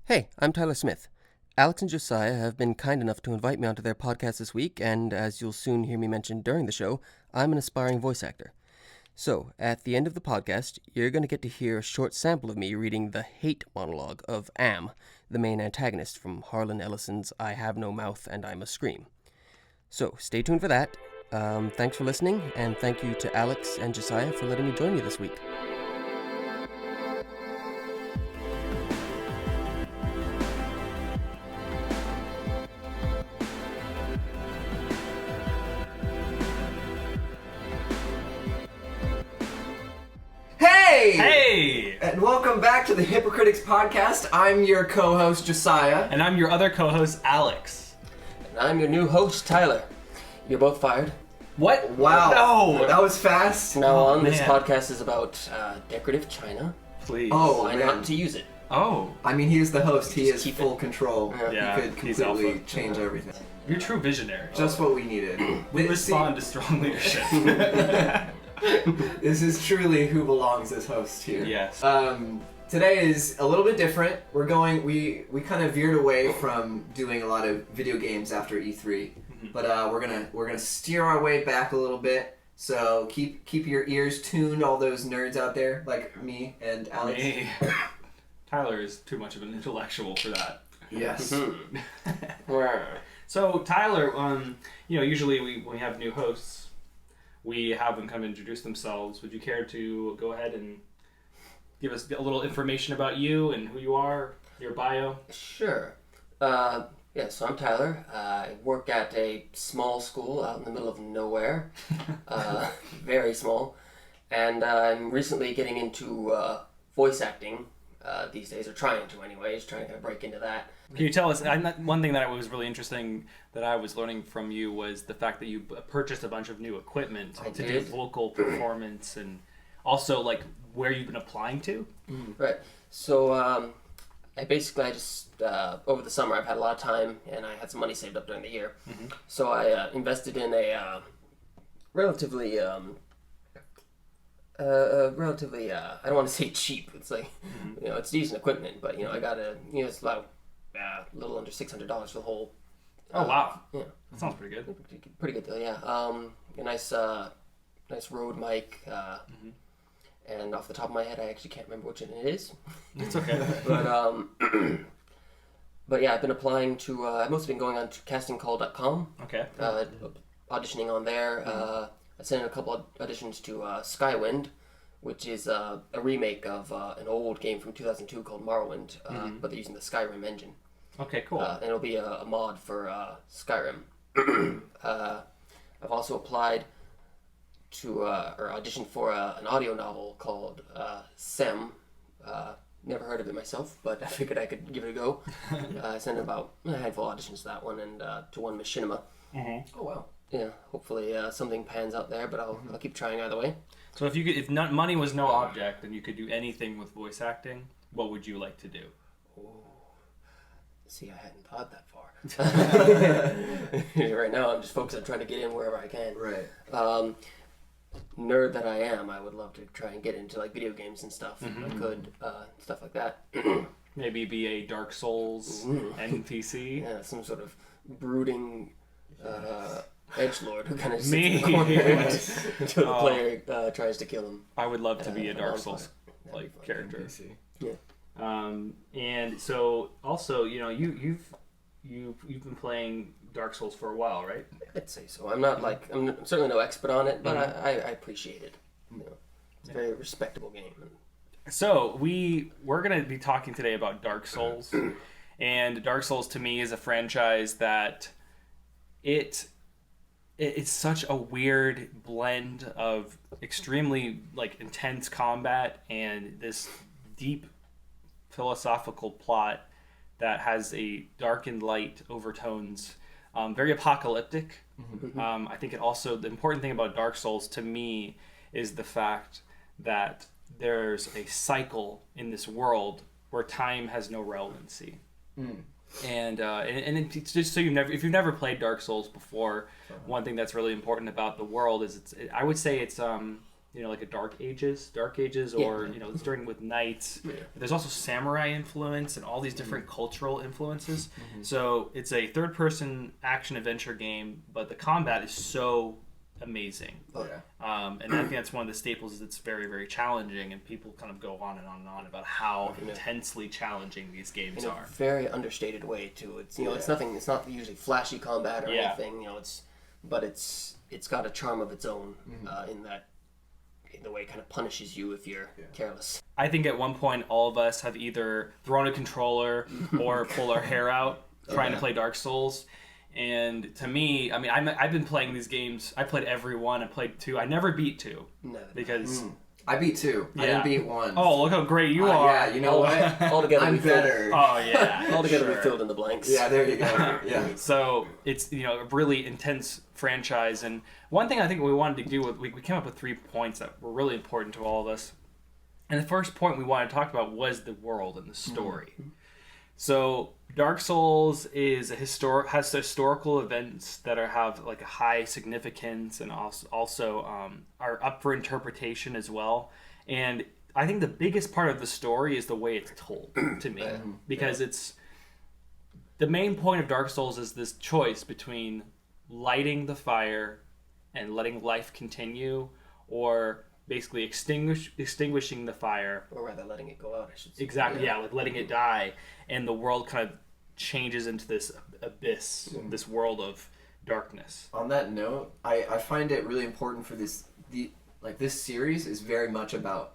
Hey, I'm Tyler Smith. Alex and Josiah have been kind enough to invite me onto their podcast this week, and as you'll soon hear me mention during the show, I'm an aspiring voice actor. So, at the end of the podcast, you're going to get to hear a short sample of me reading the hate monologue of Am, the main antagonist from Harlan Ellison's I Have No Mouth and I Must Scream. So, stay tuned for that. Thanks for listening, and thank you to Alex and Josiah for letting me join you this week. Hey! And welcome back to the Hipocritics podcast. I'm your co-host, Josiah. And I'm your other co-host, Alex. And I'm your new host, Tyler. You're both fired. What? Wow. No! That was fast. From now on, this man. podcast is about decorative china. Please. Oh, Why man. not to use it? Oh. I mean, he's the host. He Just is keep full it. control. Yeah, He could he's completely alpha. change everything. You're a true visionary. Just what we needed. We respond to strong leadership. This is truly who belongs as host here. Yes. Today is a little bit different. We kind of veered away from doing a lot of video games after E3, but we're gonna steer our way back a little bit. So keep your ears tuned, all those nerds out there like me and Alex. Me. Tyler is too much of an intellectual for that. Yes. So Tyler, usually when we have new hosts, we have them come introduce themselves. Would you care to go ahead and give us a little information about you and who you are, your bio? Sure. So I'm Tyler. I work at a small school out in the middle of nowhere. Very small. And I'm recently getting into voice acting these days, or trying to anyways, trying to kind of break into that. Can you tell us, one thing that was really interesting that I was learning from you was the fact that you purchased a bunch of new equipment to do vocal performance, and also like where you've been applying to? Right. So I just, over the summer, I've had a lot of time, and I had some money saved up during the year. So I invested in a relatively, I don't want to say cheap. It's like, it's decent equipment, but, I got it's about a little under $600 for the whole. Oh, wow. Yeah. That sounds pretty good. Pretty good deal, yeah. A nice Rode mic, and off the top of my head, I actually can't remember which one it is. It's okay. But yeah, I've been applying to, I've mostly been going on to castingcall.com. Okay. Auditioning on there. I sent in a couple of auditions to Skywind, which is a remake of an old game from 2002 called Morrowind, but they're using the Skyrim engine. Okay, cool. And it'll be a mod for Skyrim. I've also applied to, or auditioned for an audio novel called Sem. Never heard of it myself, but I figured I could give it a go. I sent about a handful of auditions to that one and to one machinima. Oh wow. Yeah, hopefully something pans out there, but I'll keep trying either way. So if money was no object and you could do anything with voice acting, what would you like to do? See, I hadn't thought that far. Right now, I'm just focused on trying to get in wherever I can. Right. Nerd that I am, I would love to try and get into like video games and stuff. If I could, stuff like that. Maybe be a Dark Souls NPC. Yeah, some sort of brooding edgelord who kind of sits in the corner until the player tries to kill him. I would love to be a Dark Souls character. NPC. Yeah. And so also, you've been playing Dark Souls for a while, right? I'd say so. I'm certainly no expert on it, but I appreciate it. It's a very respectable game. So we're going to be talking today about Dark Souls, and Dark Souls to me is a franchise that it's such a weird blend of extremely like intense combat and this deep philosophical plot that has a dark and light overtones, very apocalyptic. I think the important thing about Dark Souls to me is the fact that there's a cycle in this world where time has no relevancy. And it's just so if you've never played Dark Souls before, one thing that's really important about the world is I would say it's like a Dark Ages, or it's during with knights. Yeah. There's also samurai influence and all these different cultural influences. So it's a third-person action adventure game, but the combat is so amazing. Oh yeah. And I think that's one of the staples is it's very, very challenging, and people kind of go on and on and on about how intensely challenging these games are. Very understated way too. It's it's nothing. It's not usually flashy combat or anything. It's got a charm of its own in the way it kind of punishes you if you're careless. I think at one point all of us have either thrown a controller or pulled our hair out trying to play Dark Souls. And to me, I mean, I've been playing these games. I played every one. I played 2. I never beat 2 because I beat 2. I didn't beat 1. Oh, look how great you are! Yeah, you know what? Altogether, I'm better. Oh yeah, altogether we filled in the blanks. Yeah, there you go. Yeah. So it's a really intense franchise, and one thing I think we wanted to do with we came up with 3 points that were really important to all of us. And the first point we wanted to talk about was the world and the story. So Dark Souls has historical events that have like a high significance and also are up for interpretation as well. And I think the biggest part of the story is the way it's told to me, because it's the main point of Dark Souls is this choice between lighting the fire and letting life continue, or basically extinguishing the fire, or rather letting it go out, I should say. Exactly, like letting it die, and the world kind of changes into this abyss, this world of darkness. On that note, I find it really important for this series is very much about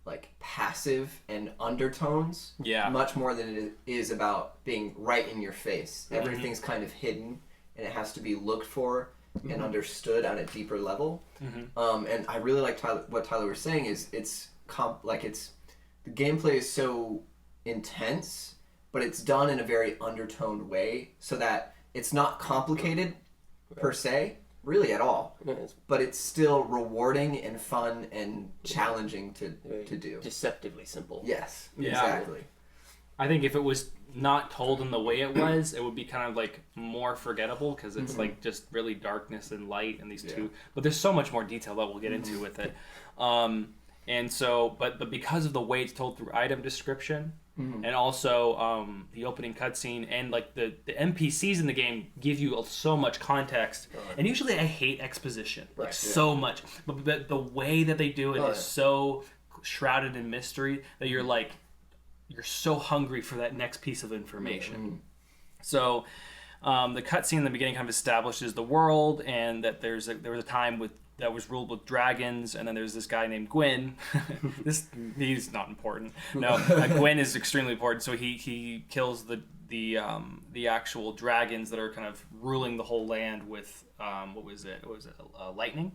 like passive and undertones, much more than it is about being right in your face. Everything's kind of hidden, and it has to be looked for and understood on a deeper level. And I really like what Tyler was saying is the gameplay is so intense, but it's done in a very undertoned way so that it's not complicated per se, really at all. But it's still rewarding and fun and challenging to do. Deceptively simple. Yes, Yeah. exactly. I think if it was not told in the way it was, it would be kind of like more forgettable, because it's like just really darkness and light and these two. But there's so much more detail that we'll get into with it. And so, but because of the way it's told through item description, and also the opening cutscene and like the NPCs in the game give you so much context. And usually I hate exposition so much, but the way that they do it is so shrouded in mystery that you're like, you're so hungry for that next piece of information. So the cutscene in the beginning kind of establishes the world, and that there was a time that was ruled with dragons, and then there's this guy named Gwyn. He's not important. No, Gwyn is extremely important. So he kills the actual dragons that are kind of ruling the whole land with what was it? Lightning?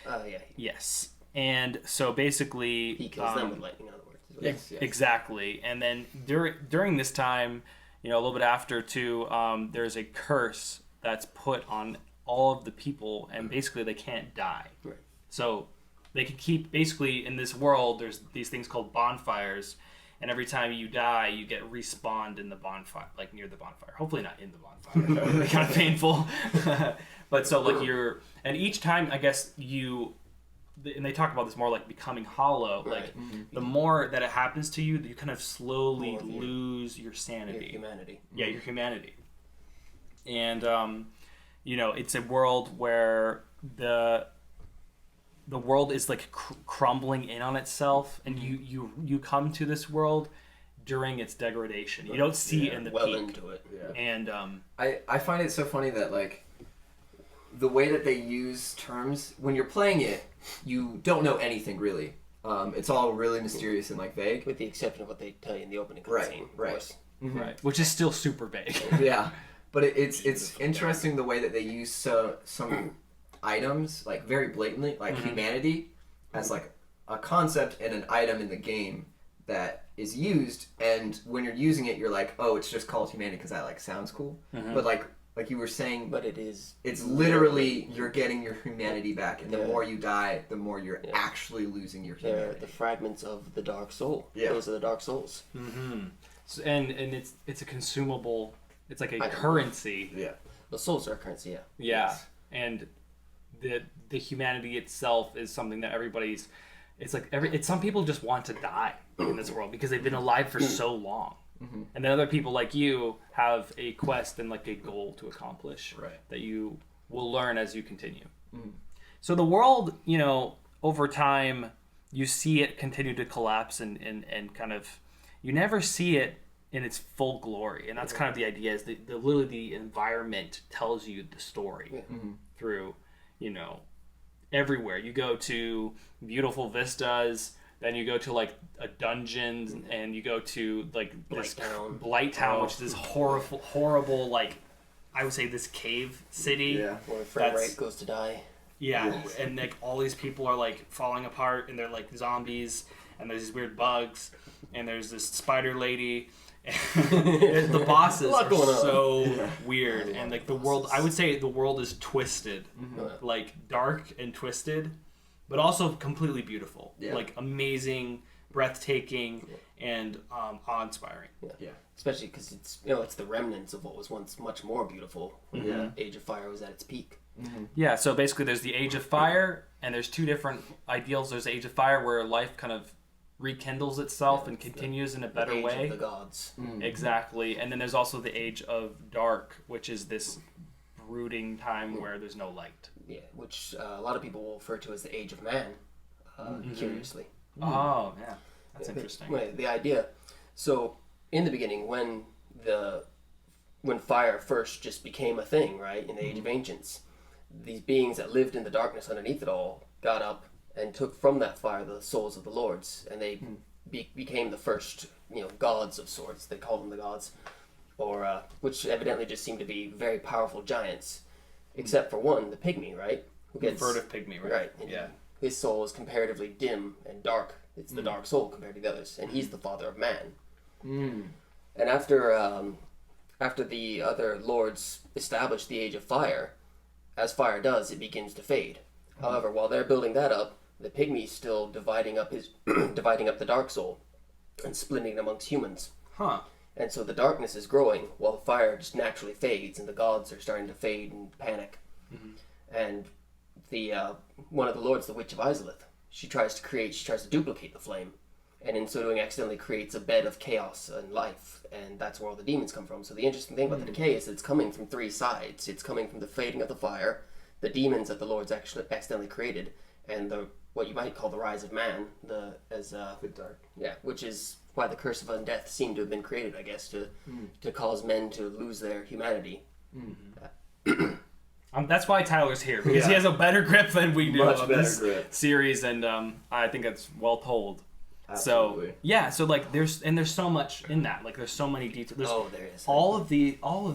Yeah. Yes. And so basically he kills them with lightning, in other words. Yes. Exactly. And then during this time, a little bit after too, there's a curse that's put on all of the people, and basically they can't die. Right. So they can keep, basically in this world, there's these things called bonfires, and every time you die, you get respawned in the bonfire, like near the bonfire. Hopefully not in the bonfire. That would be kind of painful. But so like and each time, I guess and they talk about this more like becoming hollow. Right. Like the more that it happens to you, you kind of slowly lose your sanity. Your humanity. Yeah, your humanity. And it's a world where the world is like crumbling in on itself, and you come to this world during its degradation. You don't see it in the peak. Into it. Yeah. And I find it so funny that like the way that they use terms when you're playing it, you don't know anything really. It's all really mysterious and like vague, with the exception of what they tell you in the opening cutscene. Right. Right. Which is still super vague. Yeah. But it's interesting the way that they use some items like very blatantly, like humanity, as like a concept and an item in the game that is used, and when you're using it, you're like, oh, it's just called humanity because that like sounds cool. But like you were saying, but it's literally you're getting your humanity back, and the more you die, the more you're actually losing your humanity. They're the fragments of the dark soul. Yeah. Those are the dark souls. So, and it's a consumable. It's like a currency. Yeah. The souls are a currency. Yeah. Yeah. And the humanity itself is something that everybody's. It's like some people just want to die in this world because they've been alive for so long. Mm-hmm. And then other people like you have a quest and like a goal to accomplish that you will learn as you continue. Mm-hmm. So the world, over time, you see it continue to collapse and kind of, you never see it in its full glory. And that's kind of the idea is literally the environment tells you the story through, everywhere. You go to beautiful vistas, then you go to like a dungeon, and you go to like this Blighttown, which is this horrible, like I would say this cave city. Yeah, where frame rate goes to die. Yeah, yes. And like all these people are like falling apart, and they're like zombies, and there's these weird bugs, and there's this spider lady. And the bosses are so weird, and like the world, I would say the world is twisted, like dark and twisted, but also completely beautiful, like amazing, breathtaking, and awe-inspiring. Yeah, especially because it's the remnants of what was once much more beautiful when the Age of Fire was at its peak. Mm-hmm. Yeah, so basically there's the Age of Fire, and there's two different ideals. There's the Age of Fire where life kind of rekindles itself and continues in a better way. The Age of the Gods. Mm-hmm. Exactly. And then there's also the Age of Dark, which is this brooding time where there's no light. Yeah, which a lot of people will refer to as the Age of Man, curiously. Oh, yeah. That's interesting. The idea. So, in the beginning, when fire first just became a thing, right, in the Age of Ancients, these beings that lived in the darkness underneath it all got up and took from that fire the souls of the lords, and they became the first, gods of sorts. They called them the gods, or which evidently just seemed to be very powerful giants, except for one, the pygmy, right? Who gets furtive pygmy, right? Right. Yeah. His soul is comparatively dim and dark. It's the dark soul compared to the others, and he's the father of man. And after the other lords established the Age of Fire, as fire does, it begins to fade. However, while they're building that up, the pygmy's still dividing up the dark soul and splitting it amongst humans. Huh. And so the darkness is growing while the fire just naturally fades, and the gods are starting to fade and panic. And the one of the lords, the Witch of Izalith, she tries to duplicate the flame, and in so doing accidentally creates a bed of chaos and life, and that's where all the demons come from. So the interesting thing about the decay is that it's coming from three sides. It's coming from the fading of the fire, the demons that the lords actually accidentally created, and what you might call the rise of man, the dark. Yeah, which is why the curse of undeath seemed to have been created, I guess, to cause men to lose their humanity. That's why Tyler's here, because he has a better grip than we do Much on better this grip. series, and I think that's well told. Absolutely. So like there's so much in that. Like there's so many details. There is. All of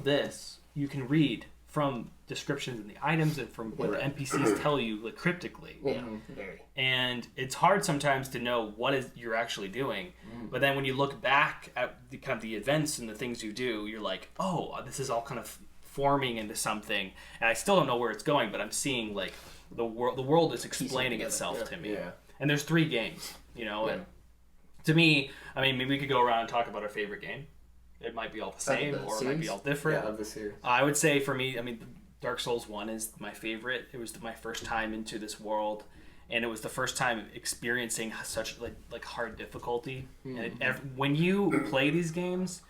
this you can read from descriptions in the items and from what the NPCs tell you, like cryptically. Yeah, very. And it's hard sometimes to know what is you're actually doing. But then when you look back at the kind of the events and the things you do, you're like, oh, this is all kind of forming into something. And I still don't know where it's going, but I'm seeing like the world is explaining itself to me. Yeah. And there's 3 games, and to me, I mean, maybe we could go around and talk about our favorite game. It might be all the same, or it might be all different. Yeah, of the series. I would say for me, I mean, Dark Souls 1 is my favorite. It was my first time into this world, and it was the first time experiencing such like hard difficulty. And when you play these games,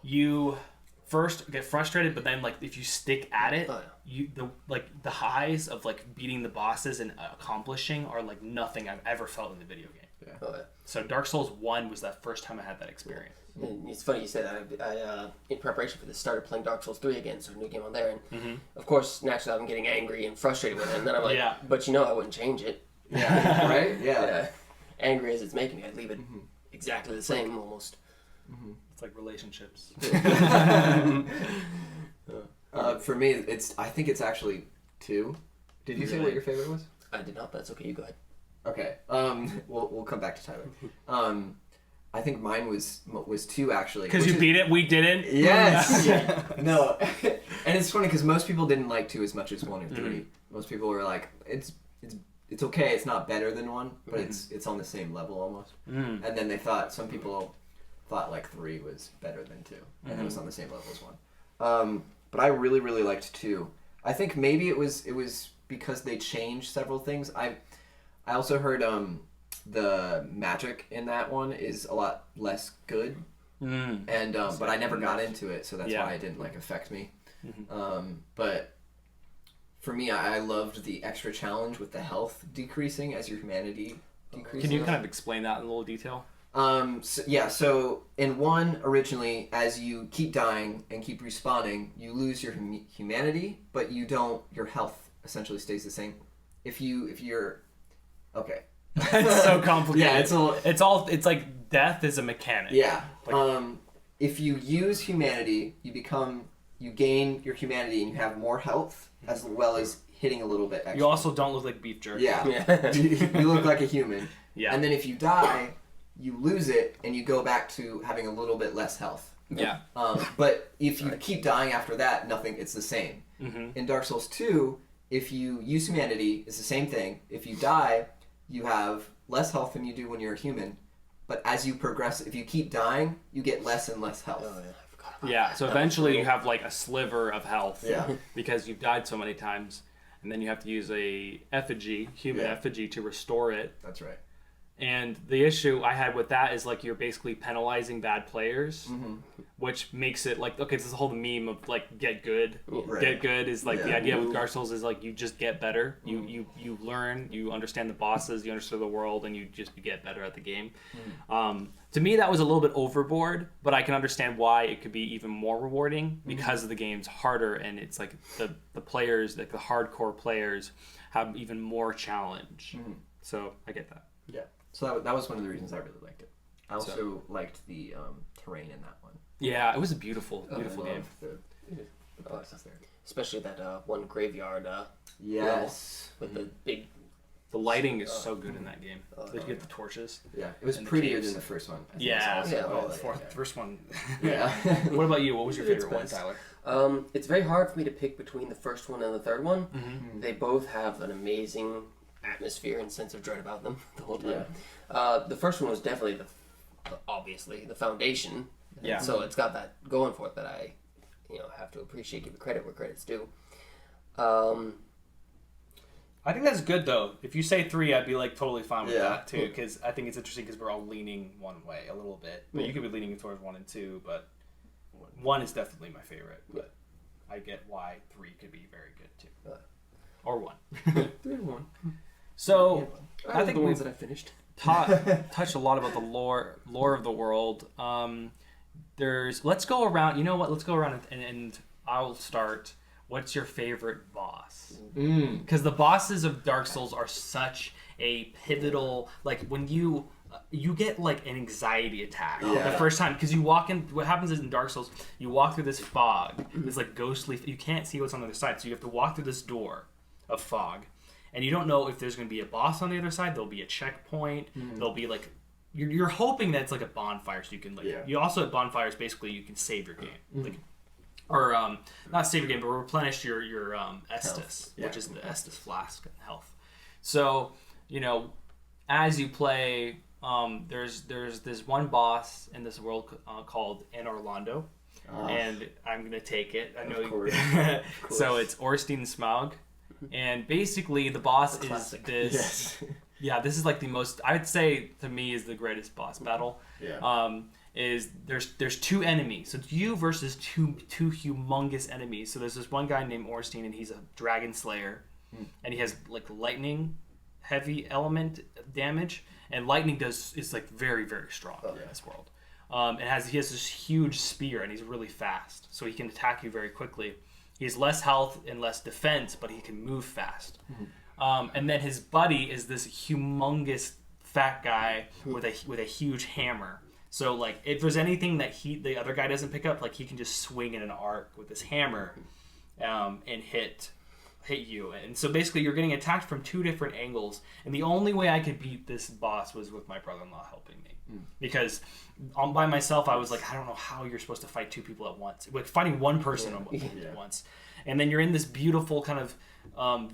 you first get frustrated, but then like if you stick at it, the highs of like beating the bosses and accomplishing are like nothing I've ever felt in the video game. Yeah. So Dark Souls 1 was that first time I had that experience. And it's funny you say that. I in preparation for this, started playing Dark Souls 3 again, so a new game on there. And of course, naturally, I'm getting angry and frustrated with it. And then I'm like, but I wouldn't change it. Yeah, right? Yeah. Angry as it's making me, I'd leave it exactly the same almost. It's like relationships. For me, I think it's actually 2. Did you say what your favorite was? I did not, but that's okay. You go ahead. Okay. We'll come back to Tyler. I think mine was 2 actually. Because you beat it, we didn't. Yes. No, and it's funny because most people didn't like 2 as much as 1 or 3. Most people were like, it's okay. It's not better than 1, but it's on the same level almost. And then some people thought like 3 was better than 2, and it was on the same level as 1. But I really liked 2. I think maybe it was because they changed several things. I also heard the magic in that one is a lot less good, and but I never got into it, so that's why it didn't like affect me. But for me, I loved the extra challenge with the health decreasing as your humanity decreases. Can you kind of explain that in a little detail? So in 1 originally, as you keep dying and keep respawning, you lose your humanity, but you don't. Your health essentially stays the same. If you're okay. It's so complicated. Yeah, it's like death is a mechanic. Yeah. Like, if you use humanity, you gain your humanity and you have more health as well as hitting a little bit extra. you also don't look like beef jerky. Yeah. You look like a human. Yeah. And then if you die, you lose it and you go back to having a little bit less health. Yeah. But if you keep dying after that, it's the same. In Dark Souls 2, if you use humanity, it's the same thing. If you die, you have less health than you do when you're a human. But as you progress, if you keep dying, you get less and less health. Oh, yeah, I forgot about Yeah, that. so eventually you have like a sliver of health Yeah. because you've died so many times. And then you have to use a human effigy to restore it. That's right. And the issue I had with that is like you're basically penalizing bad players, which makes it like, okay, this is the whole meme of like get good. Right. Get good is like the idea with Dark Souls is like you just get better. You learn, you understand the bosses, you understand the world, and you just get better at the game. To me, that was a little bit overboard, but I can understand why it could be even more rewarding because the game's harder and it's like the players, like the hardcore players, have even more challenge. So I get that. Yeah. So that was one of the reasons I really liked it. I also liked the terrain in that one. Yeah, it was a beautiful game. The places there. Especially that one graveyard. Yes. With the big. The lighting is so good in that game. Did you get the torches? Yeah, it was And the prettier caves. than the first one. I think Yeah. it's also Yeah, well, The first one. Yeah. What about you? What was your It's favorite one, best. Tyler? It's very hard for me to pick between the first one and the third one. They both have an amazing atmosphere and sense of dread about them the whole time. The first one was definitely obviously the foundation. Yeah. So it's got that going for it that I, have to appreciate, give credit where credit's due. I think that's good though. If you say 3, I'd be like totally fine with Yeah. that too, because I think it's interesting because we're all leaning one way a little bit. But you could be leaning towards 1 and 2, but 1 is definitely my favorite. But I get why 3 could be very good too, or 1. 3 and 1. So I think the ones we've that I finished. touched a lot about the lore of the world. Let's go around. You know what? Let's go around and I'll start. What's your favorite boss? Because the bosses of Dark Souls are such a pivotal. Like when you get like an anxiety attack the first time because you walk in. What happens is in Dark Souls, you walk through this fog, this like ghostly. You can't see what's on the other side, so you have to walk through this door of fog, and you don't know if there's going to be a boss on the other side. There'll be a checkpoint. There'll be like you're hoping that it's like a bonfire, so you can like. You also at bonfires basically you can save your game. Like, or not save your game, but replenish your Estus, which is the Estus flask and health. So as you play, there's this one boss in this world called An Orlando, and I'm gonna take it. I know. Of course. So it's Orstein Smaug, and basically the boss is classic. this. Yes. Yeah, this is like the most. I would say to me is the greatest boss battle. Yeah. Is there's 2 enemies. So it's you versus two humongous enemies. So there's this one guy named Orstein, and he's a dragon slayer, and he has like lightning, heavy element damage, and lightning is like very very strong in this world. He has this huge spear, and he's really fast, so he can attack you very quickly. He has less health and less defense, but he can move fast. And then his buddy is this humongous fat guy with a huge hammer. So like if there's anything that the other guy doesn't pick up, like he can just swing in an arc with his hammer, and hit you. And so basically you're getting attacked from 2 different angles. And the only way I could beat this boss was with my brother-in-law helping me, because by myself I was like, I don't know how you're supposed to fight 2 people at once. Like fighting one person at once, and then you're in this beautiful kind of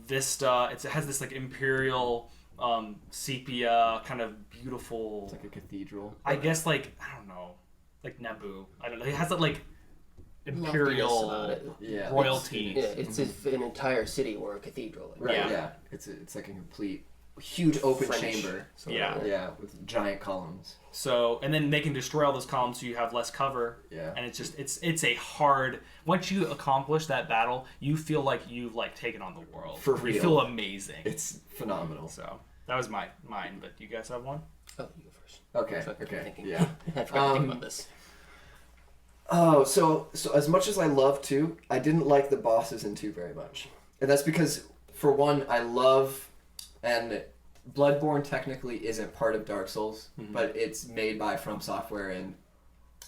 vista. It has this like imperial. Sepia kind of beautiful. It's like a cathedral. I guess like I don't know, like Naboo. I don't know. It has that like imperial about it. Yeah. royalty. It's an entire city or a cathedral. Right. Yeah. Yeah. It's like a complete huge open French. chamber. Yeah. Yeah, with giant columns. So, and then they can destroy all those columns so you have less cover. Yeah. And it's a hard, once you accomplish that battle, you feel like you've like taken on the world. For You real. feel amazing. It's phenomenal. So, that was mine, but you guys have one? Oh, you go first. Okay. I forgot to Okay. think. Yeah. I forgot to think about this. Oh, so as much as I love 2, I didn't like the bosses in 2 very much. And that's because, for one, I love, and Bloodborne technically isn't part of Dark Souls, but it's made by From Software and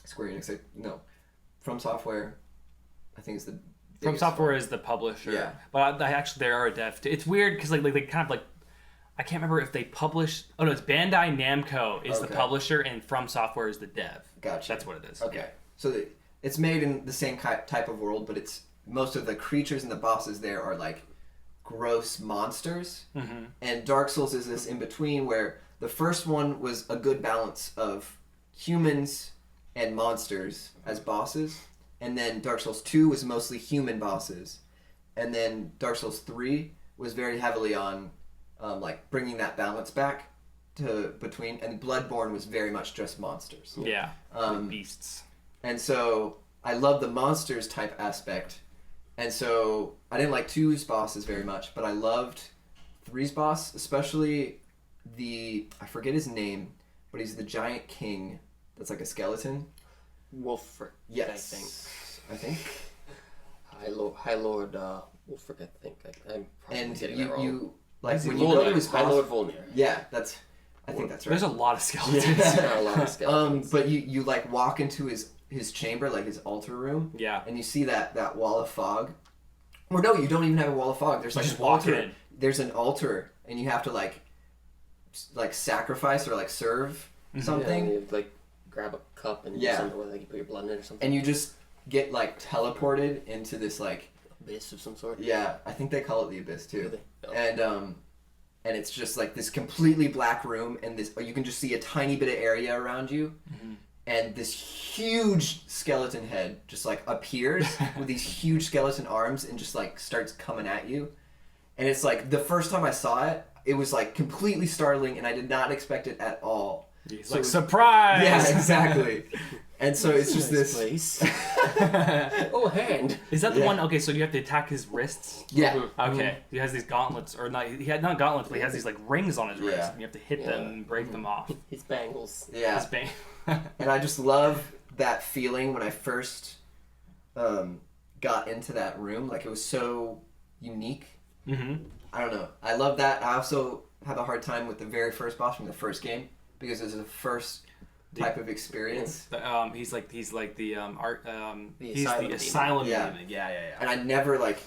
Square Enix. No, From Software, I think is the From biggest Software one. is the publisher. Yeah. But actually, they are a dev. It's weird because like they kind of like, I can't remember if they publish. Oh no, it's Bandai Namco is the Okay. publisher and From Software is the dev. Gotcha. That's what it is. Okay. So it's made in the same type of world, but it's most of the creatures and the bosses there are like gross monsters. Mm-hmm. And Dark Souls is this in between where the first one was a good balance of humans and monsters as bosses, and then Dark Souls 2 was mostly human bosses, and then Dark Souls 3 was very heavily on like bringing that balance back to between, and Bloodborne was very much just monsters. Yeah. Um, Beasts. And so I love the monsters type aspect. And so I didn't like 2's bosses very much, but I loved 3's boss, especially I forget his name, but he's the giant king that's like a skeleton. Wolfric. Yes. I think. High Lord Wolfric, I think. I'm probably And getting that wrong. you like Is he when you go to Volnir. his High boss. Lord Volnir. Yeah, I think that's right. There's a lot of skeletons. There are a lot of skeletons. But you like walk into his chamber, like his altar room, Yeah. and you see that wall of fog. Or no, you don't even have a wall of fog. There's like just an walk altar. in. There's an altar, and you have to like sacrifice or like serve something, Yeah, you, like grab a cup and Yeah. something where like you put your blood in it or something. and you just get like teleported into this like Abyss of some sort. yeah, I think they call it the abyss too, Really? Oh. and it's just like this completely black room, and this you can just see a tiny bit of area around you. And this huge skeleton head just like appears with these huge skeleton arms and just like starts coming at you. And it's like the first time I saw it, it was like completely startling, and I did not expect it at all. He's So- like, surprise! Yeah, exactly. And so it's just Nice this. place. Oh, hand. Is that the Yeah. one? Okay, so you have to attack his wrists. Yeah. Okay, he has these gauntlets, or not? He had not gauntlets, but he has these like rings on his wrist, Yeah. and you have to hit them and break them off. His bangles. Yeah. His bang. And I just love that feeling when I first got into that room. Like it was so unique. Mm-hmm. I don't know. I love that. I also have a hard time with the very first boss from the first game because it was the first type of experience. He's like the art. The He's asylum the demon. asylum Yeah. demon. Yeah. And I never like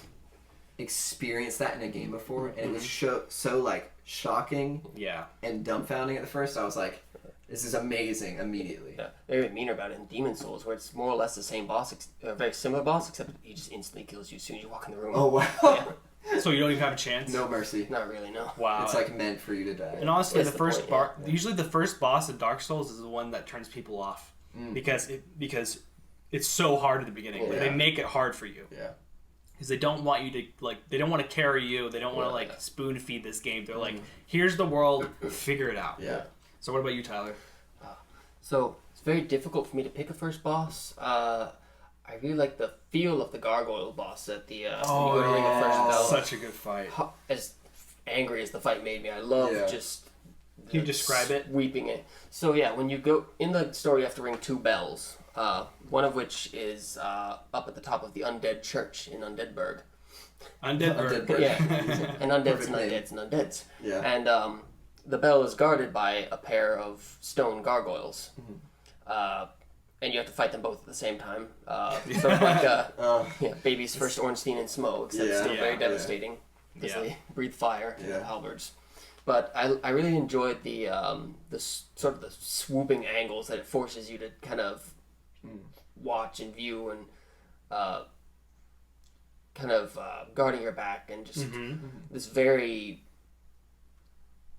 experienced that in a game before, and it was so like shocking Yeah. and dumbfounding at the first. I was like, this is amazing immediately. Yeah, they're even meaner about it in Demon Souls, where it's more or less the same boss, a very similar boss, except he just instantly kills you as soon as you walk in the room. Oh wow. Yeah. So you don't even have a chance. No mercy. Not really, no. Wow. It's like meant for you to die. And honestly, That's the the first point, yeah. usually the first boss of Dark Souls is the one that turns people off because it's so hard at the beginning. Like, Yeah. they make it hard for you Yeah. because they don't want you to they don't want to carry you. They don't want to like spoon feed this game. They're like, here's the world, figure it out. Yeah. So what about you, Tyler? So, it's very difficult for me to pick a first boss. I really like the feel of the gargoyle boss at the when you go to ring the first bell. Such a good fight. As angry as the fight made me, I love Yeah. just Can you describe it? sweeping it. So yeah, when you go in the story, you have to ring 2 bells. One of which is up at the top of the undead church in Undeadburg. Undead Bird. Undead Yeah, and undeads Perfect and name. undeads and undeads. Yeah. And the bell is guarded by a pair of stone gargoyles. And you have to fight them both at the same time. Sort of like baby's first Ornstein and Smo, except Yeah. still very Yeah. devastating because Yeah. they breathe fire and Yeah. have halberds. But I really enjoyed the sort of the swooping angles that it forces you to kind of watch and view and kind of guarding your back and just this very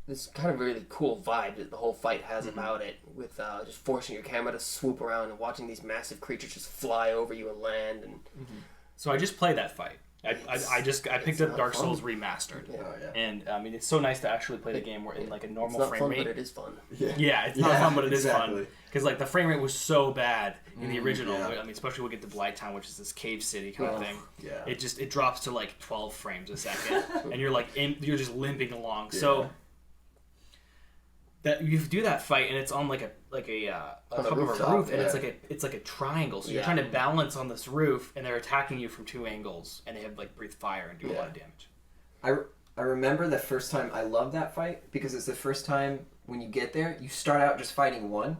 this kind of really cool vibe that the whole fight has about it, with just forcing your camera to swoop around and watching these massive creatures just fly over you and land. And So I just played that fight. I picked up Dark Souls Remastered, and I mean it's so nice to actually play the game where in like a normal it's not frame fun, rate. but it is fun. Yeah, it's not fun, but it is exactly. fun because like the frame rate was so bad in the original. I mean, especially when we get to Blighttown, which is this cave city kind of thing. Yeah. It drops to like 12 frames a second, and you're just limping along. So that you do that fight, and it's on like a top of a roof, and it's like a triangle. So you're trying to balance on this roof, and they're attacking you from two angles, and they have like breathe fire and do a lot of damage. I remember the first time I loved that fight because it's the first time when you get there, you start out just fighting one,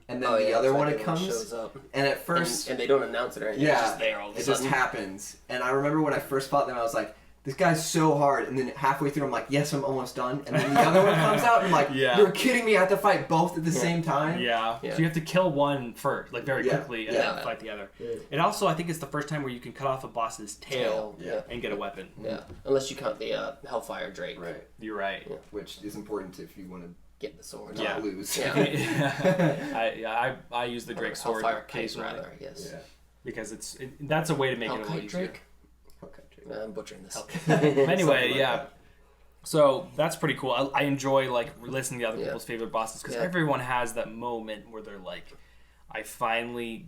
and then the other one it comes, shows up. and at first, and they don't announce it or anything. It's just there all of a it sudden. just happens. And I remember when I first fought them, I was like, this guy's so hard, and then halfway through I'm like, yes, I'm almost done, and then the other one comes out, and I'm like, you're kidding me, I have to fight both at the same time? Yeah. So you have to kill one first, like very quickly, and then fight the other. And also, I think it's the first time where you can cut off a boss's tail and get a weapon. Yeah, unless you count the Hellfire Drake. Right. You're right. Yeah. Which is important if you want to Get the sword. not lose. Yeah. I use the Drake sword Hellfire Kite, occasionally, rather, I guess. Yeah. because that's a way to make it a little Hellkite easier. Drake? I'm butchering this. Anyway, like so that's pretty cool. I enjoy like listening to other people's favorite bosses because Yeah. everyone has that moment where they're like, I finally,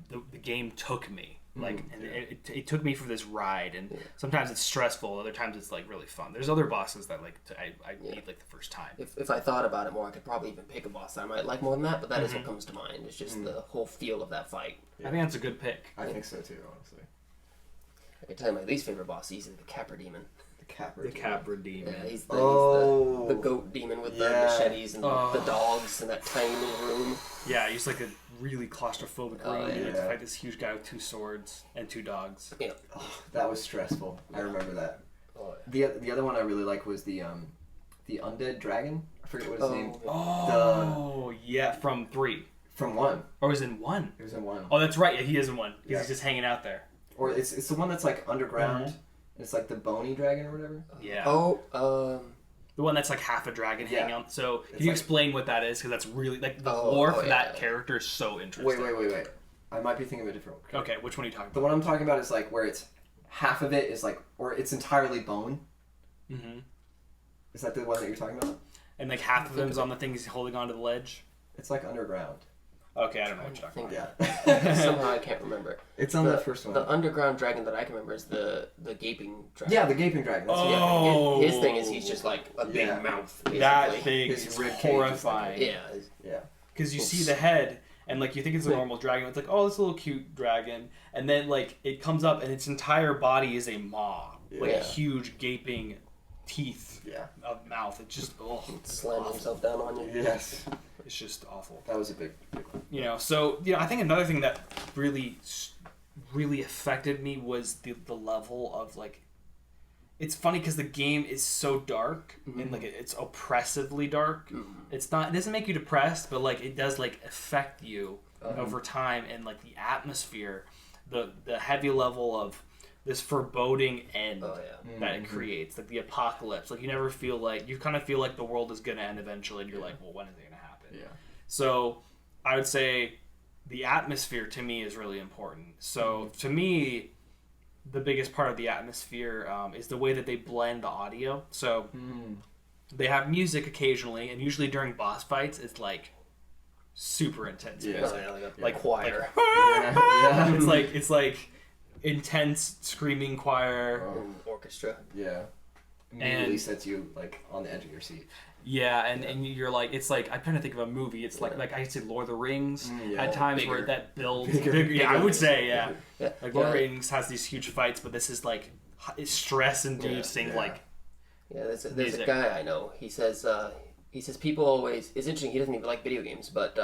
the game took me. Like, and it took me for this ride, and sometimes it's stressful. Other times it's like really fun. There's other bosses that like I need like the first time. If I thought about it more, I could probably even pick a boss that I might like more than that. But that is what comes to mind. It's just the whole feel of that fight. I think that's a good pick. I think so too, honestly. I can tell you my least favorite boss is easily the Capra Demon. The Capra Demon. Yeah, he's the goat demon with the machetes and the dogs in that tiny little room. Yeah, he's like a really claustrophobic room. You have to yeah. fight this huge guy with 2 swords and 2 dogs. Yeah. Oh, that was stressful. I remember that. Oh, yeah. The other one I really like was the undead dragon. I forget what his name. Oh, yeah, from 3. From 1. Or was it in 1? It was in 1. Oh, that's right. Yeah, he is in 1. Yeah. He's just hanging out there. Or it's the one that's like underground. It's like the bony dragon or whatever. Yeah. Oh, The one that's like half a dragon hanging out. So, can It's you like- explain what that is? Because that's really, like, the lore for that yeah. character is so interesting. Wait. I might be thinking of a different one. Okay, which one are you talking The about? one I'm talking about is like where it's half of it is like, or it's entirely bone. Mm-hmm. Is that the one that you're talking about? And like half of them's on the thing he's holding onto the ledge? It's like underground. Okay, I don't know what you're talking about. Yeah. somehow I can't remember. It's on the first one. The underground dragon that I can remember is the gaping dragon. Yeah, the gaping dragon. That's Oh. His thing is he's just like a big mouth. Basically. That thing His is rib cage is horrifying. Yeah. Yeah. Because you see the head, and like you think it's a normal dragon. It's like, oh, this little cute dragon, and then like it comes up, and its entire body is a maw, like a huge gaping teeth of mouth. It's just Slamming himself down on you. Yes. it's just awful. That was a big one. You know, so I think another thing that really affected me was the level of like. It's funny because the game is so dark and like it's oppressively dark. It's not. It doesn't make you depressed, but like it does like affect you over time, and like the atmosphere, the heavy level of this foreboding end that it creates, like the apocalypse. Like you never feel like you kind of feel like the world is gonna end eventually, and you're like, well, when is it gonna happen? Yeah. So I would say the atmosphere to me is really important. So to me, the biggest part of the atmosphere is the way that they blend the audio. So they have music occasionally, and usually during boss fights, it's like super intense music. Like choir. It's like intense screaming choir. Orchestra. Yeah. Immediately sets you like on the edge of your seat. Yeah, and you're like, it's like, I'm trying to think of a movie. It's like I say Lord of the Rings at times where that builds. Bigger, I would say, Like Lord of the Rings has these huge fights, but this is like stress inducing, like. Yeah, there's a guy I know. He says people always. It's interesting. He doesn't even like video games, but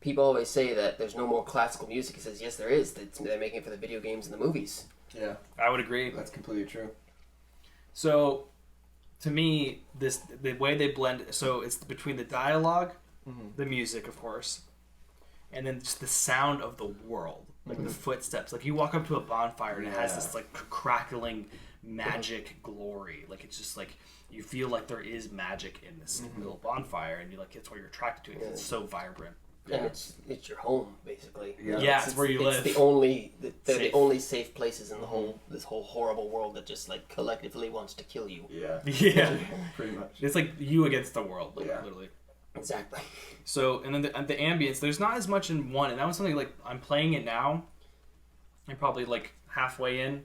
people always say that there's no more classical music. He says yes, there is. They're making it for the video games and the movies. Yeah, I would agree. That's completely true. So, to me, the way they blend. So it's between the dialogue, the music, of course, and then just the sound of the world, like the footsteps. Like you walk up to a bonfire and it has this like crackling magic glory. Like it's just like you feel like there is magic in this little bonfire, and you're like it's why you're attracted to it. 'Cause it's so vibrant. And it's your home basically. Yeah, it's where you live. It's they're the only safe places in the this whole horrible world that just like collectively wants to kill you. Yeah. Yeah. Pretty much. It's like you against the world, like, literally. Exactly. So, and then the ambience, there's not as much in one, and that was something like I'm playing it now. I'm probably like halfway in,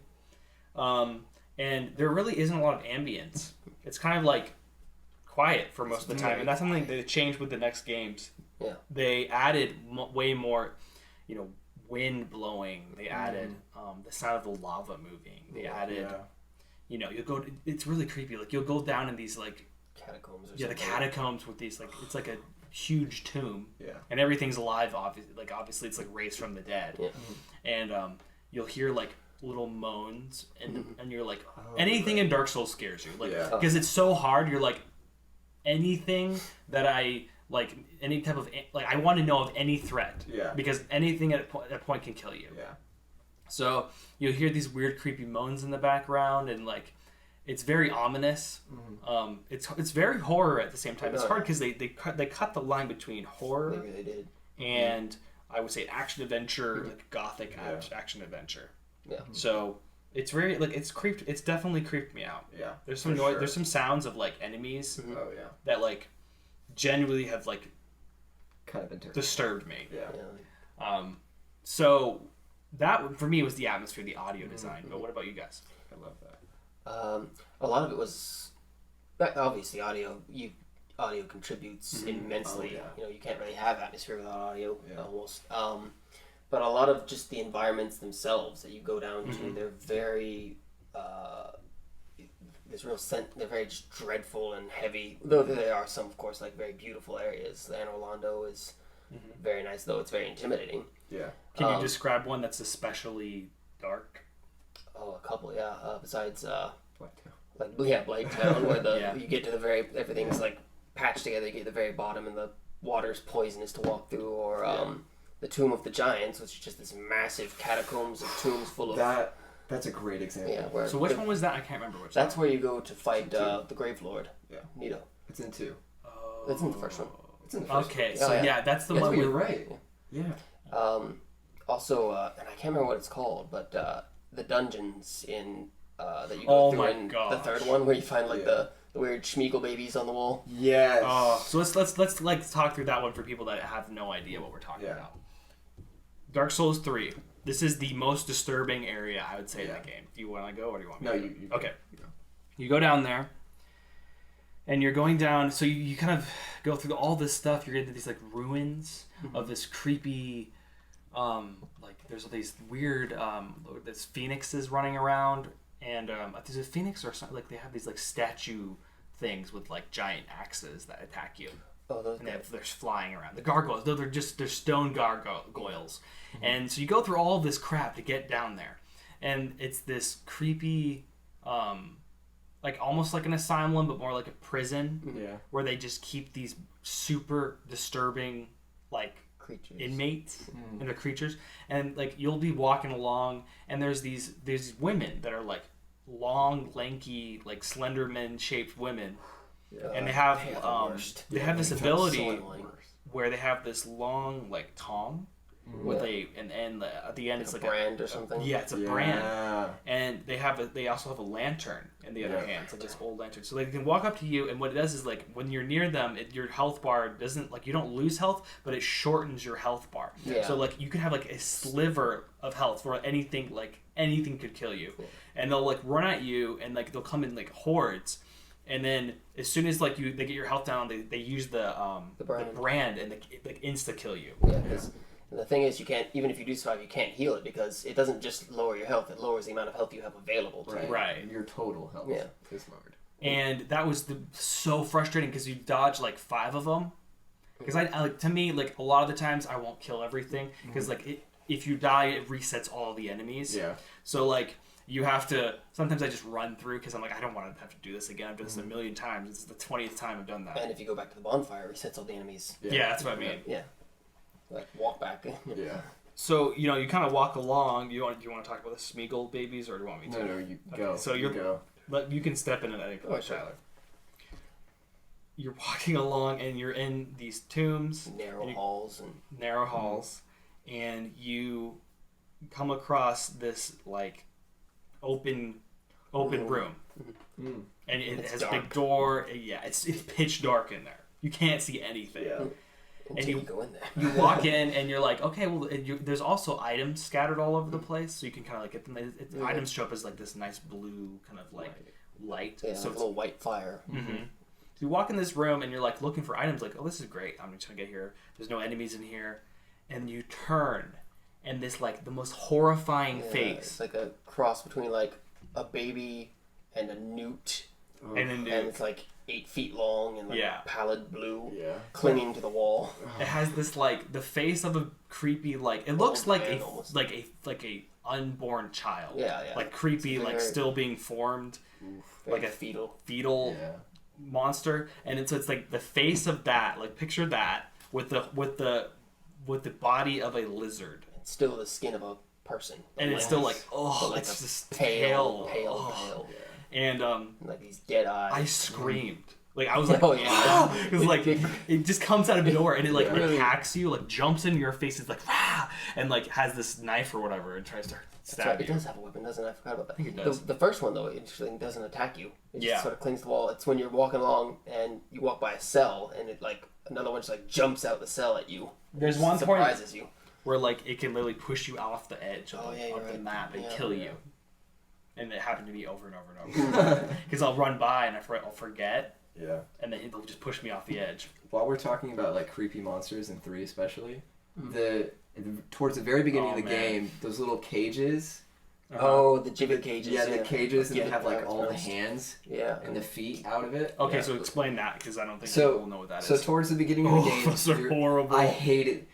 and there really isn't a lot of ambience. It's kind of like quiet for most of the time, and that's something that changed with the next games. Yeah. They added way more, wind blowing. They added the sound of the lava moving. They added, it's really creepy. Like you'll go down in these like catacombs. Or the catacombs with these like it's like a huge tomb. Yeah. And everything's alive. Obviously, it's like raised from the dead. Yeah. And you'll hear like little moans, and you're like anything in Dark Souls scares you, like because it's so hard. You're like anything that I. Like any type of like, I want to know of any threat. Yeah. Because anything at a point can kill you. Yeah. So you'll hear these weird, creepy moans in the background, and like, it's very ominous. It's very horror at the same time. It's hard because they cut the line between horror Maybe they did. and I would say action adventure, like gothic action adventure. Yeah. So it's very like it's definitely creeped me out. Yeah. There's some noise. There's some sounds of like enemies Oh yeah. that like. Genuinely have like Kind of interesting. disturbed me. Yeah. So that for me was the atmosphere, the audio design. But what about you guys? I love that. A lot of it was obviously audio. Audio contributes immensely. Oh, yeah. You can't really have atmosphere without audio almost. But a lot of just the environments themselves that you go down to, they're very. There's real they're very just dreadful and heavy. Though there are some, of course, like very beautiful areas. And Orlando is very nice, though it's very intimidating. Yeah. Can you describe one that's especially dark? Oh, a couple, yeah. Besides, Blacktail. Blighttown, where you get to the everything's like patched together. You get to the very bottom, and the water's poisonous to walk through. Or the Tomb of the Giants, which is just this massive catacombs of tombs full of That's a great example. Yeah. So which one was that? I can't remember which. That's where you go to fight the Grave Lord. Yeah. Nito. It's in 2. Oh. It's in the first one. It's in the first Okay, one. so that's the one. You're right. Yeah. Also, and I can't remember what it's called, but the dungeons in that you go through in the third one, where you find like the weird Schmeagle babies on the wall. Yes. So let's like talk through that one for people that have no idea what we're talking about. Dark Souls 3. This is the most disturbing area, I would say, in the game. Do you want to go, or do you want me to? No, you Okay. You go. You go down there, and you're going down. So you kind of go through all this stuff. You're into these like ruins of this creepy, like there's these weird, there's phoenixes running around, and there's a phoenix or something. Like they have these like statue things with like giant axes that attack you. Oh, those And they're flying around. The gargoyles, they're stone gargoyles. And so you go through all this crap to get down there. And it's this creepy, like almost like an asylum, but more like a prison. Yeah. Where they just keep these super disturbing, like, creatures. Inmates and they're creatures. And, like, you'll be walking along, and there's these women that are, like, long, lanky, like, Slenderman-shaped women. And they have this ability where they have this long like tong with and at the end it's like a brand or something. Yeah, it's a brand. And they also have a lantern in the other hand, so this old lantern. So they can walk up to you, and what it does is like when you're near them, your health bar doesn't like you don't lose health, but it shortens your health bar. Yeah. So like you can have like a sliver of health where anything could kill you, and they'll like run at you, and like they'll come in like hordes. And then, as soon as like they get your health down, they use the brand and they insta kill you. Yeah, because the thing is, you can't even if you do survive, you can't heal it because it doesn't just lower your health; it lowers the amount of health you have available to you. Right. And your total health is lowered. And that was so frustrating because you dodge like 5 of them. Because to me, like a lot of the times, I won't kill everything because like if you die, it resets all the enemies. Yeah. So like. You have to. Sometimes I just run through because I'm like, I don't want to have to do this again. I've done this a million times. It's the 20th time I've done that. And if you go back to the bonfire, it resets all the enemies. Yeah, that's what I mean. Yeah. Like walk back. Yeah. So, you know, you kind of walk along. Do you want to talk about the Smeagol babies, or do you want me to? No, you go. So you can step in at any point, Tyler. You're walking along, and you're in these tombs, narrow halls, and you come across this like open room, and it has dark. A big door. Yeah, it's pitch dark in there. You can't see anything. Yeah. And you go in there. You walk in, and you're like, okay, well, there's also items scattered all over the place, so you can kind of like get them. Items show up as like this nice blue kind of like light. Yeah, so it's a little white fire. Mm-hmm. So you walk in this room, and you're like looking for items. Like, oh, this is great. I'm just gonna get here. There's no enemies in here, and you turn, and this like the most horrifying face. It's like a cross between like a baby and a newt. And it's like 8 feet long and like pallid blue, clinging to the wall. It has this like the face of a creepy like it looks like a unborn child. Like creepy, like still being formed, like a fetal monster. And it's like the face of that. Like picture that with the body of a lizard. It's still the skin of a person, and it's still like it's just pale. And like these dead eyes. I screamed. Like I was like, it was like it just comes out of nowhere and it like attacks you, like jumps in your face. It's like and like has this knife or whatever and tries to stab you. It does have a weapon, doesn't it? I forgot about that. I think it does. The first one though, it doesn't attack you. It just sort of clings to the wall. It's when you're walking along and you walk by a cell and it like another one just like jumps out the cell at you. There's one surprises point you where like it can literally push you off the edge of the map and kill you. And it happened to me over and over and over. Because I'll run by and I'll forget. Yeah. And then it'll just push me off the edge. While we're talking about like creepy monsters in 3 especially, towards the very beginning of the game, those little cages. The gibbet cages. Yeah, the cages, and they have like all the hands and the feet out of it. Okay, so explain that, because I don't think people will know what that is. So towards the beginning of the game... those are horrible. I hate it.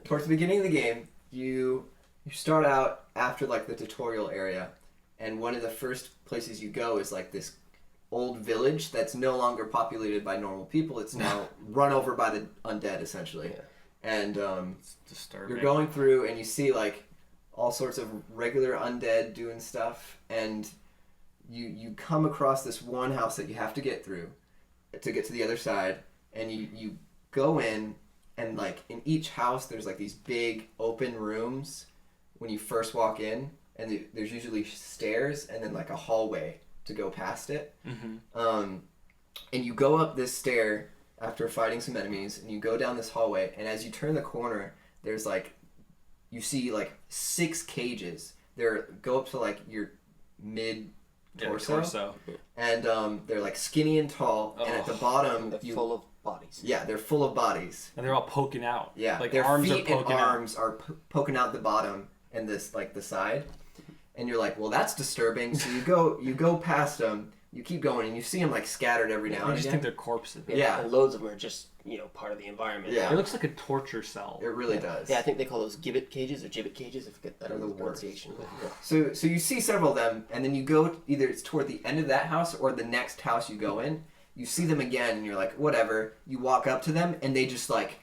Towards the beginning of the game, you start out after like the tutorial area, and one of the first places you go is like this old village that's no longer populated by normal people. It's now run over by the undead, essentially. And it's disturbing. You're going through and you see like all sorts of regular undead doing stuff, and you come across this one house that you have to get through to get to the other side, and you go in, and like in each house there's like these big open rooms when you first walk in, and there's usually stairs and then like a hallway to go past it. And you go up this stair after fighting some enemies, and you go down this hallway, and as you turn the corner, there's like, you see like 6 cages. Go up to like your mid torso. And they're like skinny and tall, and at the bottom they're full of bodies. Yeah, they're full of bodies. And they're all poking out. Yeah, like their arms feet are poking and out. arms are poking out the bottom and this like the side. And you're like, well, that's disturbing. So you go past them, you keep going, and you see them like scattered every now and again. I just think they're corpses. Yeah. And loads of them are just, part of the environment. Yeah. It looks like a torture cell. It really does. Yeah, I think they call those gibbet cages or gibbet cages. I forget that the pronunciation. So you see several of them, and then you go, either it's toward the end of that house or the next house you go in. You see them again, and you're like, whatever. You walk up to them, and they just like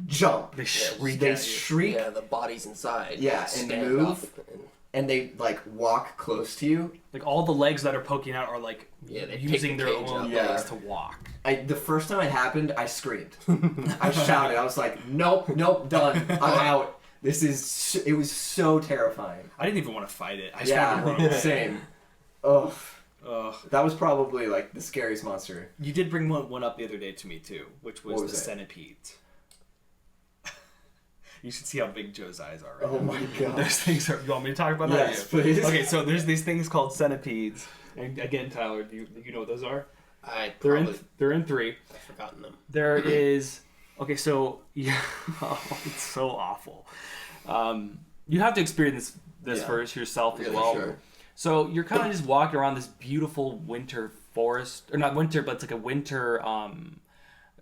jump. They shriek. They shriek. Yeah, the bodies inside. Yeah, and move. And they like walk close to you. Like all the legs that are poking out are like using their own legs to walk. The first time it happened, I screamed. I shouted. I was like, nope, done. I'm out. It was so terrifying. I didn't even want to fight it. I just wanted to run away. Same. Ugh. That was probably like the scariest monster. You did bring one up the other day to me too, which was the centipedes. You should see how big Joe's eyes are right now. Oh my god. There's things. You want me to talk about that? Yes, please. Okay, so there's these things called centipedes. And again, Tyler, do you know what those are? They're in 3. I've forgotten them. There is it's so awful. You have to experience this first yourself as well. Sure. So you're kind of just walking around this beautiful winter forest, or not winter, but it's like a winter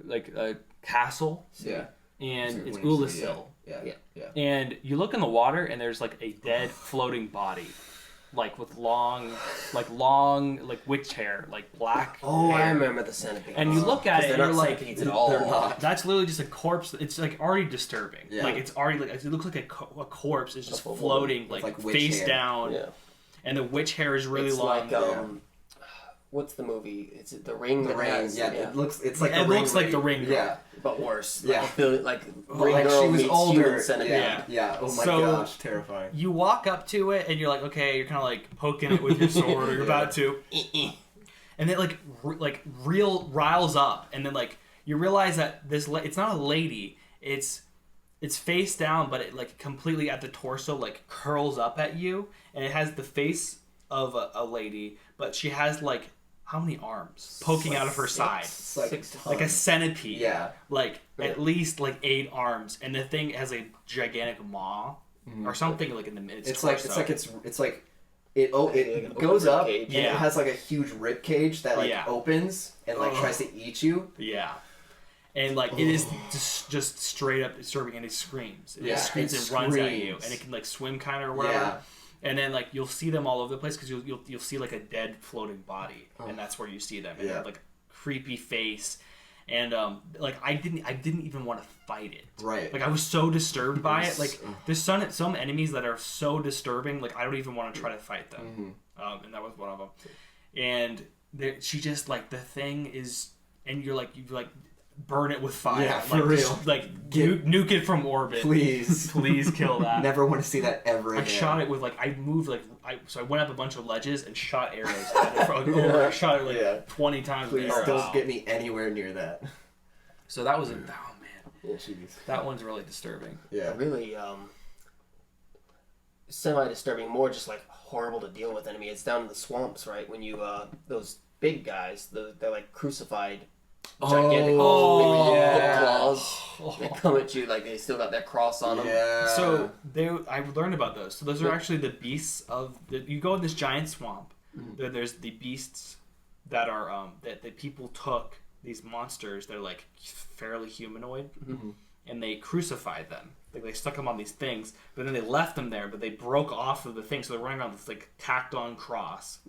like a castle. Yeah. And it's Ulasil. Yeah. And you look in the water, and there's like a dead floating body. like with long witch hair, like black. Oh, hair. I remember the centipedes. And you look at it, and they're you're not like, centipedes at all. they're not. that's literally just a corpse. It's like already disturbing. Yeah. Like it's already like it looks like a corpse is just Of a woman floating with, like witch face hair. down, Yeah. and the witch hair is really It's long. like what's the movie? It's The Ring. The that ring. has, Yeah, it looks. It's like It the ring. looks like the Ring Girl. Yeah. but worse. Yeah. Like Ring Like Girl she was meets older. human centipede. Yeah. Yeah. Oh my So- gosh, terrifying. You walk up to it, and you're like, okay, you're kind of like poking it with your sword, or you're about to, and it like riles up, and then like you realize that it's not a lady, it's face down, but it like completely at the torso like curls up at you, and it has the face of a lady, but she has like how many arms poking out of her side? It's like, Like a centipede. Yeah. Like at least like 8 arms, and the thing has a gigantic maw or something like in the mid. It's like it Like an goes open up rib and cage. it has like a huge rib cage that like Yeah. opens and like tries to eat you. Yeah. And like it is just straight up disturbing, and it screams. It screams and runs at you, and it can like swim kind of or whatever. Yeah. And then like you'll see them all over the place because you'll see like a dead floating body, and that's where you see them. And they have like creepy face, and like I didn't even want to fight it. Right. Like I was so disturbed by it. Like there's some enemies that are so disturbing. Like I don't even want to try to fight them. And that was one of them. And she just like the thing is, and you burn it with fire. Yeah, for like, real. Just, like nuke it from orbit. Please. Please kill that. Never want to see that ever again. I shot it with I moved so I went up a bunch of ledges and shot arrows at it I shot it 20 times. Please with arrows. don't get me anywhere near that. So that was man, Yeah, jeez. that one's really disturbing. Yeah. Really semi-disturbing, more just like horrible to deal with enemy. It's down in the swamps, right? When you those big guys, they're like crucified, gigantic big hook claws. They come at you like they still got that cross on them. Yeah. So I learned about those. So those are actually the beasts of you go in this giant swamp. There's the beasts that are that people took, these monsters that are like fairly humanoid, and they crucified them. Like they stuck them on these things, but then they left them there. But they broke off of the thing, so they're running around with this like tacked on cross,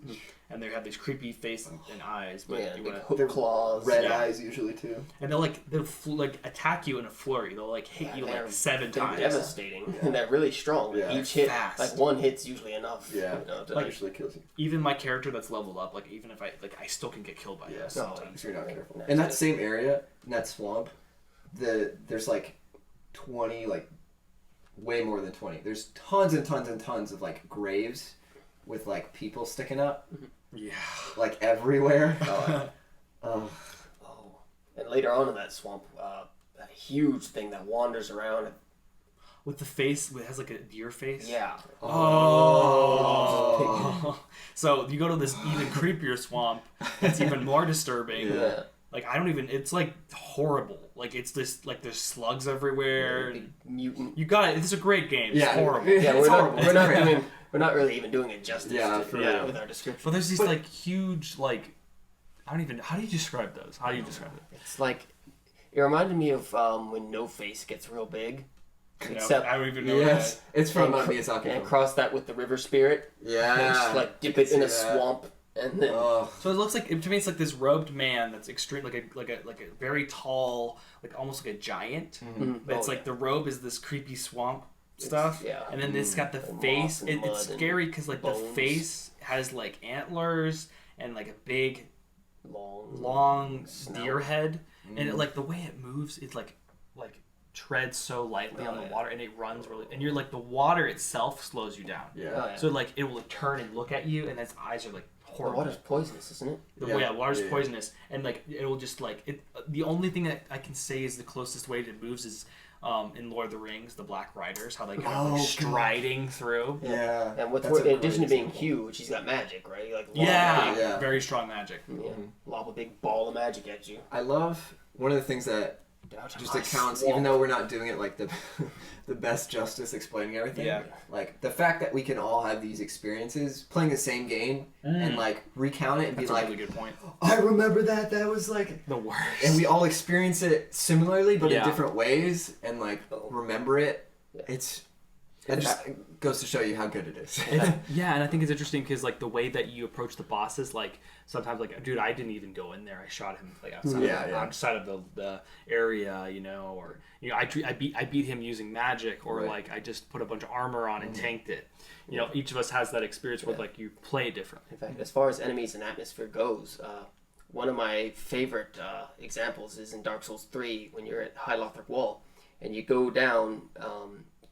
and they have these creepy face and eyes. But Yeah, you big wanna, hook claws. Red Yeah. eyes usually too. and they'll attack you in a flurry. They'll like hit you like 7 They're times. devastating, and they're really strong. Like, Yeah. each hit, Fast. like one hit's usually enough. Yeah. You know, to, That usually kills you. Even my character that's leveled up, like even if I still can get killed by Yeah. this. If you're not careful. That's In that it. same area, in that swamp, there's like 20, like way more than 20. There's tons and tons and tons of like graves with like people sticking up, Yeah. like everywhere. Oh, and later on in that swamp, a huge thing that wanders around. With the face, it has like a deer face. Yeah. Oh. So you go to this even creepier swamp. That's even more disturbing. Yeah. Like I don't even. It's like horrible. Like it's this. Like there's slugs everywhere. Big mutant. You got it. It's a great game. It's Yeah. horrible. Yeah, It's we're horrible. not really even doing it justice. Yeah, to- for real. with our description. But there's these like huge like. I don't even. How do you describe those? How do you describe it? It's like it reminded me of when No Face gets real big. No, I don't even know. Yes, it's from And Miyazaki. And cross that with the river spirit. And just like dip it in a swamp, and then Oh, So it looks like to me it's like this robed man that's extreme, like a very tall, like almost like a giant. But it's Oh, like the robe is this creepy swamp stuff, yeah. and then it's got the And face. moss and It's mud scary because like the bones. face has like antlers and like a big long long deer head, and it, like the way it moves, it's like treads so lightly on the water, and it runs really, and you're like the water itself slows you down. yeah. Oh, yeah. So like it will turn and look at you, and its eyes are like The horrible. water's poisonous, isn't it? Water's Yeah. poisonous, and like it'll just like it. The only thing that I can say is the closest way it moves is in Lord of the Rings, the Black Riders, how they kind of like striding through. Yeah. And with That's a in addition to great being example. huge, he's got magic, right? Like Yeah, Yeah. very strong magic. lob a big ball of magic at you. I love one of the things that just accounts, even though we're not doing it like the the best justice explaining everything. Yeah. Like the fact that we can all have these experiences playing the same game and like recount it and That's be a like, really good point. I remember that. That was like, The worst. and we all experience it similarly, but Yeah. in different ways, and like remember it. Yeah. It's It just goes to show you how good it is. Yeah, and I think it's interesting because like the way that you approach the bosses, like sometimes like, dude, I didn't even go in there. I shot him like outside of the area, you know, or you know, I beat him using magic, or like I just put a bunch of armor on and tanked it. You know, each of us has that experience where like you play it differently. In fact, as far as enemies and atmosphere goes, one of my favorite examples is in Dark Souls 3 when you're at High Lothric Wall and you go down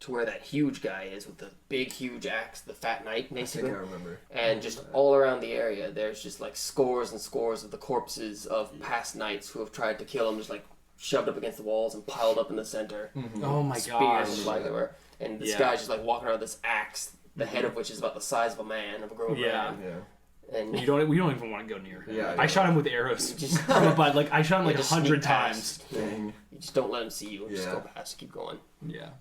to where that huge guy is with the big huge axe, the Fat Knight, basically. I think I remember. And just all around the area, there's just like scores and scores of the corpses of past knights who have tried to kill him, just like shoved up against the walls and piled up in the center. Oh my gosh! gosh! Like everywhere. And this guy's just like walking around with this axe, the head of which is about the size of a man, of a grown man. And we don't even want to go near him. Yeah, I shot him with arrows from a butt. Like I shot him like 100 times. Dang. You just don't let him see you. Just go past. Keep going. Yeah.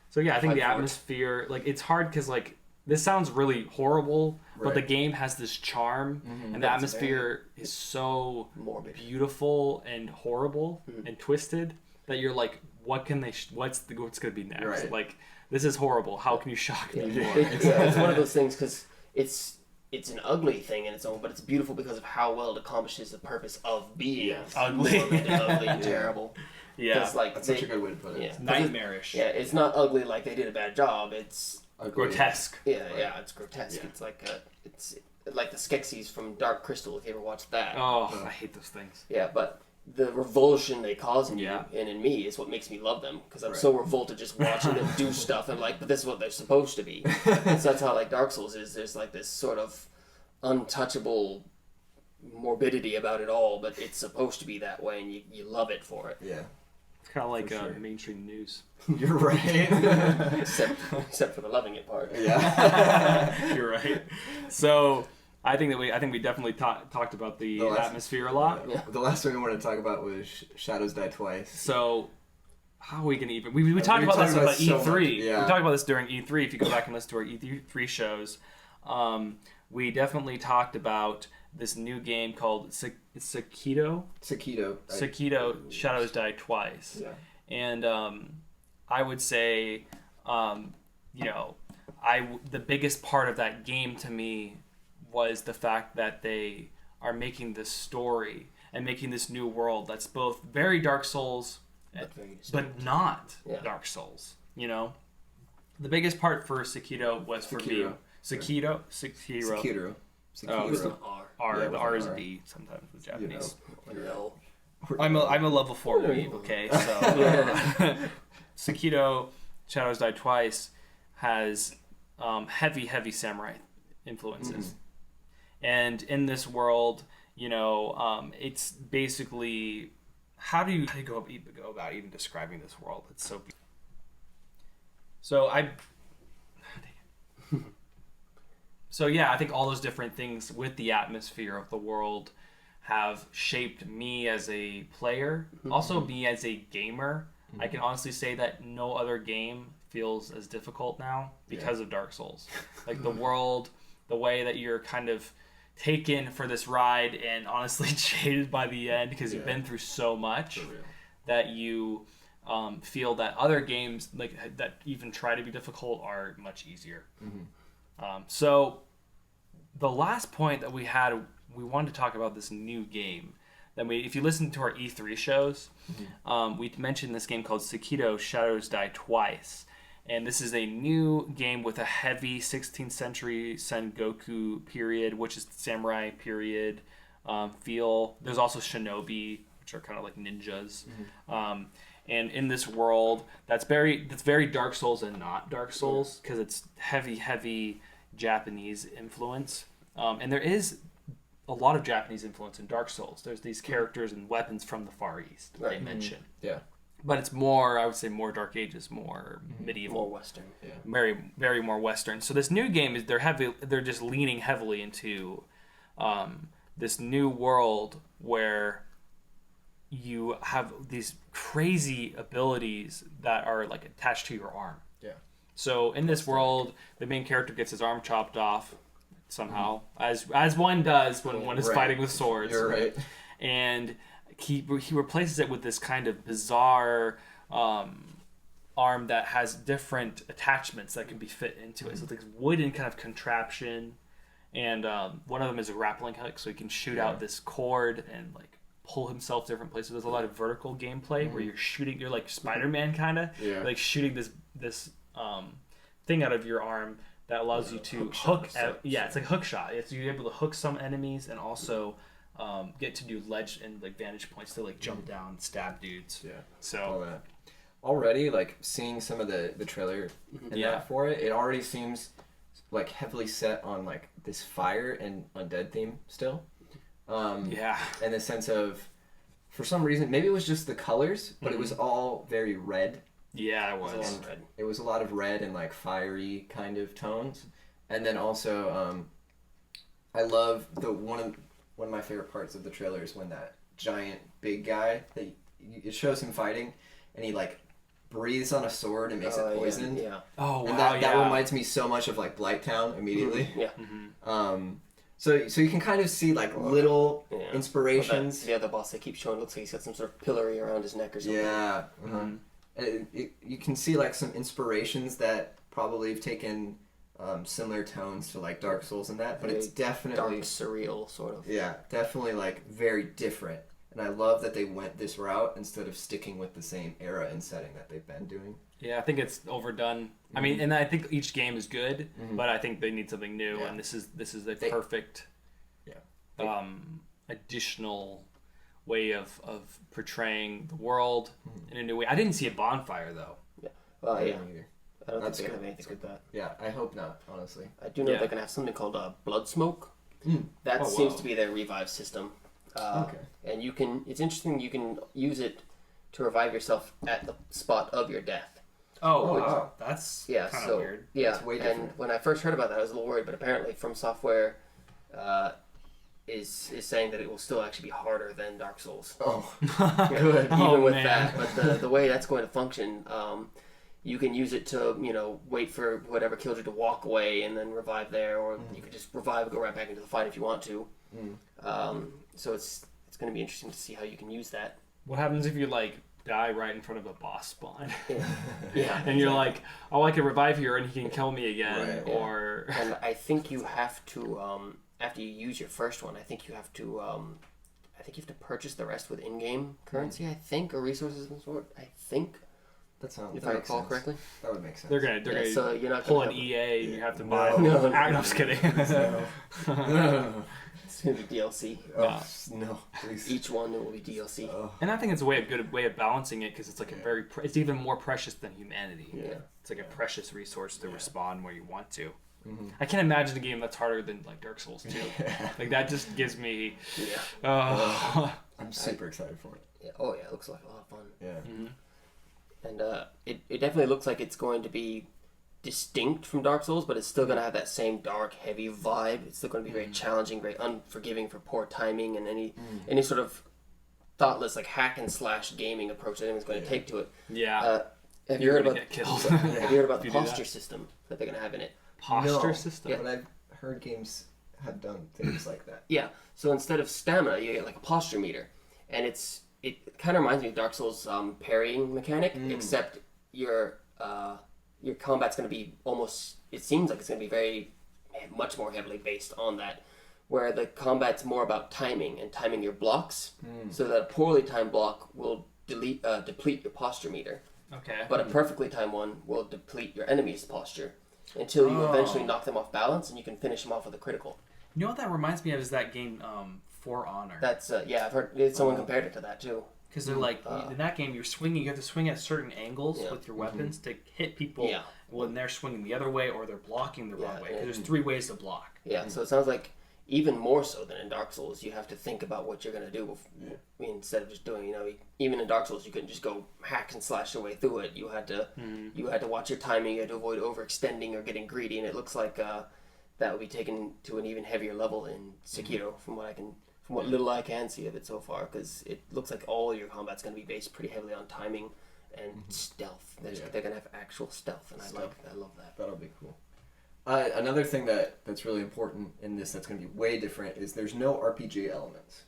So yeah, I think the atmosphere, like it's hard because like this sounds really horrible, but the game has this charm, and the atmosphere is so morbid, beautiful, and horrible and twisted that you're like, what can they? What's gonna be next? Right. Like this is horrible. How can you shock me more? It's one of those things because it's an ugly thing in its own, but it's beautiful because of how well it accomplishes the purpose of being ugly, morbid and ugly and terrible. Yeah, like that's such a good way to put it. Yeah, nightmarish. It's not ugly like they did a bad job. It's grotesque. It's grotesque. Yeah. It's like the Skeksis from Dark Crystal. If you ever watched that. Oh, I hate those things. Yeah, but the revulsion they cause in you and in me is what makes me love them, because I'm so revolted just watching them do stuff and like, but this is what they're supposed to be. And so that's how like Dark Souls is. There's like this sort of untouchable morbidity about it all, but it's supposed to be that way, and you love it for it. Yeah. It's kind of like mainstream news. You're right. except for the loving it part. Yeah. You're right. So I think we definitely talked about the atmosphere a lot. Yeah. The last thing we wanted to talk about was Shadows Die Twice. So how are we going to even... We talked about this about E3. So we talked about this during E3. If you go back and listen to our E3 shows, we definitely talked about this new game called Sekiro, Shadows Die Twice. Yeah. And I would say, the biggest part of that game to me was the fact that they are making this story and making this new world that's both very Dark Souls, but not Dark Souls. You know, the biggest part for Sekiro was for me. Sekiro. The R is a D sometimes with Japanese. I'm a level 4 weeb, okay? So Sekiro Shadows Die Twice has heavy samurai influences. And in this world, it's basically how do you go about even describing this world? It's so beautiful. So I think all those different things with the atmosphere of the world have shaped me as a player, also me as a gamer. I can honestly say that no other game feels as difficult now because of Dark Souls. Like the world, the way that you're kind of taken for this ride and honestly jaded by the end because you've been through so much that you feel that other games like that even try to be difficult are much easier. So the last point that we wanted to talk about this new game. If you listen to our E3 shows, we mentioned this game called Sekiro Shadows Die Twice. And this is a new game with a heavy 16th century Sengoku period, which is the samurai period feel. There's also shinobi, which are kind of like ninjas. And in this world, that's very Dark Souls and not Dark Souls, because it's heavy Japanese influence. And there is a lot of Japanese influence in Dark Souls. There's these characters and weapons from the Far East they mention. Yeah. But it's more, I would say, more Dark Ages, more medieval. More Western. Yeah. Very, very more Western. So this new game, they're just leaning heavily into this new world where you have these crazy abilities that are like attached to your arm. Yeah. So in this world, the main character gets his arm chopped off somehow, as one does when one is fighting with swords. You're right. And he replaces it with this kind of bizarre arm that has different attachments that can be fit into it. So it's like wooden kind of contraption, and one of them is a grappling hook, so he can shoot out this cord and like pull himself different places. There's a lot of vertical gameplay where you're like Spider-Man kind of, like shooting this thing out of your arm that allows you to hook. It's like a hook shot. You're able to hook some enemies and also get to do ledge and like vantage points to like jump down, and stab dudes. Yeah. So all that. Already, like seeing some of the trailer and that for it, it already seems like heavily set on like this fire and undead theme still. In the sense of, for some reason, maybe it was just the colors, but it was all very red. Yeah, it was. And it was a lot of red and like fiery kind of tones. And then also, I love one of my favorite parts of the trailer is when that giant big guy, it shows him fighting, and he like breathes on a sword and makes it poisoned. Yeah. Oh wow. And that reminds me so much of like Blighttown immediately. Yeah. So you can kind of see like little inspirations. The other boss they keep showing looks like he's got some sort of pillory around his neck or something. Yeah. And you can see like some inspirations that probably have taken similar tones to like Dark Souls and that, but Very it's definitely dark, surreal sort of. Yeah, definitely like very different. And I love that they went this route instead of sticking with the same era and setting that they've been doing. Yeah, I think it's overdone. I mean, and I think each game is good, but I think they need something new, and this is the perfect additional way of portraying the world in a new way. I didn't see a bonfire though. Yeah. Well, I don't either. I don't think they're gonna have anything with that. Yeah, I hope not, honestly. I do know they're gonna have something called blood smoke. That seems to be their revive system. And it's interesting, you can use to revive yourself at the spot of your death. Oh, wow. That's kind of weird. Yeah, it's way different. And when I first heard about that, I was a little worried, but apparently From Software is saying that it will still actually be harder than Dark Souls. Oh, good. Even with that, but the way that's going to function, you can use it to, wait for whatever killed you to walk away and then revive there, or you could just revive and go right back into the fight if you want to. So it's going to be interesting to see how you can use that. What happens if you like die right in front of a boss spawn? Yeah. And you're like, oh, I can revive here and he can kill me again, or. And I think you have to after you use your first one, I think you have to purchase the rest with in-game currency. I think, or resources of some sort. I think. If I recall correctly, that would make sense. They're gonna so you're not pull an EA and you have to buy. No, I'm just kidding. No. It's gonna be DLC. No, please. Each one will be DLC. And I think it's a good way of balancing it, because it's like it's even more precious than humanity. Yeah. It's like a precious resource to respawn where you want to. I can't imagine a game that's harder than like Dark Souls 2. Like that just gives me. I'm super excited for it. Yeah. Oh yeah, it looks like a lot of fun. Yeah. And it definitely looks like it's going to be distinct from Dark Souls, but it's still going to have that same dark, heavy vibe. It's still going to be very challenging, very unforgiving for poor timing and any sort of thoughtless like hack and slash gaming approach that anyone's going to take to it. Yeah. Have you heard about Have you heard about the posture system that they're going to have in it? Posture system? Yeah, but I've heard games have done things like that. Yeah. So instead of stamina, you get like a posture meter, and it kind of reminds me of Dark Souls' parrying mechanic, except your combat's going to be almost. It seems like it's going to be much more heavily based on that, where the combat's more about timing and timing your blocks, so that a poorly timed block will deplete your posture meter. Okay. But a perfectly timed one will deplete your enemy's posture until you eventually knock them off balance, and you can finish them off with a critical. You know what that reminds me of is that game For Honor. That's I've heard someone compared it to that too. Because they're like, in that game, you're swinging. You have to swing at certain angles with your weapons to hit people when they're swinging the other way or they're blocking the wrong way. Because there's 3 ways to block. Yeah, so it sounds like even more so than in Dark Souls, you have to think about what you're going to do. Instead of just doing, even in Dark Souls, you couldn't just go hack and slash your way through it. You had to watch your timing. You had to avoid overextending or getting greedy. And it looks like that would be taken to an even heavier level in Sekiro, from what little I can see of it so far, because it looks like all your combat's going to be based pretty heavily on timing and stealth. They're going to have actual stealth, and I love that. That'll be cool. Another thing that's really important in this that's going to be way different is there's no RPG elements.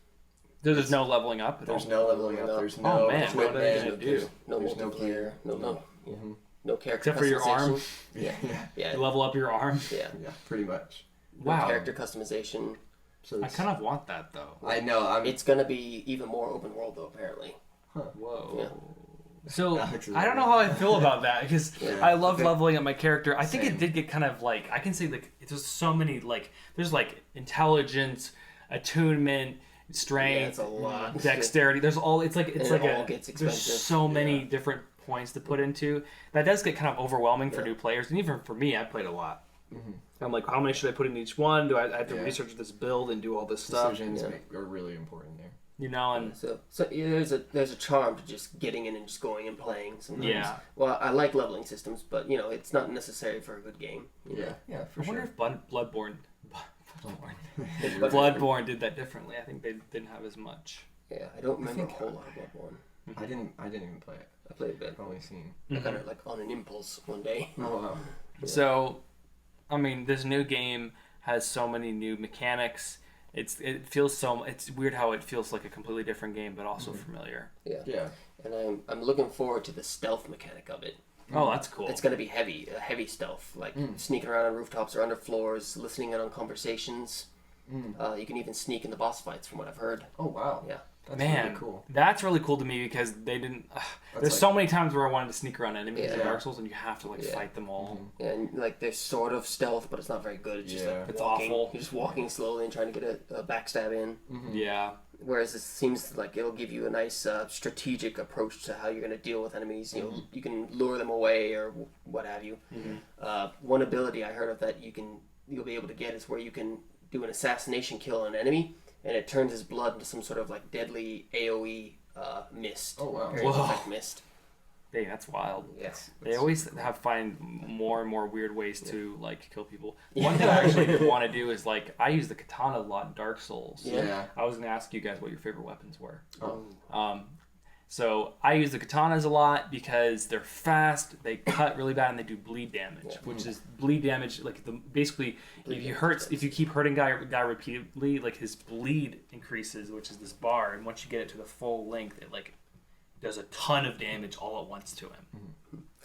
There's no leveling up. There's no leveling up. There's no equipment. There's no multiplayer. No. Yeah. No character Except for your arm. customization. Yeah. You level up your arm. Yeah. Yeah, pretty much. No Wow. character customization. So I kind of want that though. I know. It's gonna be even more open world though, apparently. Whoa. Yeah. So Alex is I don't know how I feel about that because Yeah. I love leveling up my character. I think Same. it did get kind of like I can say like there's so many like there's like intelligence, attunement, strength, Yeah, it's a lot. dexterity. There's all it's like And it all gets there's expensive. so many different points to put into. That does get kind of overwhelming for new players, and even for me, I played a lot. I'm like, how many should I put in each one? Do I have to research this build and do all this stuff? Decisions are really important there. You know, and So yeah, there's a charm to just getting in and just going and playing sometimes. Yeah. Well, I like leveling systems, but it's not necessary for a good game. Yeah, for I wonder sure. if Bloodborne did that differently. I think they didn't have as much. Yeah, I don't remember think a whole lot of Bloodborne. I didn't even play it. I played a bit. I've only seen. I got it like on an impulse one day. Oh wow. So, I mean, this new game has so many new mechanics. It's weird how it feels like a completely different game, but also familiar. Yeah. And I'm looking forward to the stealth mechanic of it. Oh, that's cool. It's going to be heavy stealth, like sneaking around on rooftops or under floors, listening in on conversations. You can even sneak in the boss fights, from what I've heard. Oh wow. Yeah. That's Man, really cool. that's really cool to me because they didn't. There's like- so many times where I wanted to sneak around enemies in Yeah. Dark Souls, and you have to fight them all. And like there's sort of stealth, but it's not very good. It's just like It's walking. awful. You're just walking slowly and trying to get a backstab in. Yeah. Whereas it seems like it'll give you a nice strategic approach to how you're going to deal with enemies. You can lure them away or what have you. One ability I heard of that you'll be able to get is where you can do an assassination kill on an enemy, and it turns his blood into some sort of like deadly AOE mist. Oh, wow. Area of Whoa. effect mist. Dang, that's wild. Yes. They always find more and more weird ways to like kill people. One thing I actually want to do is like I use the katana a lot in Dark Souls. Yeah. I was gonna ask you guys what your favorite weapons were. Oh. So I use the katanas a lot because they're fast, they cut really bad, and they do bleed damage. Which is bleed damage like basically if you keep hurting guy repeatedly, like his bleed increases, which is this bar, and once you get it to the full length, it like does a ton of damage all at once to him.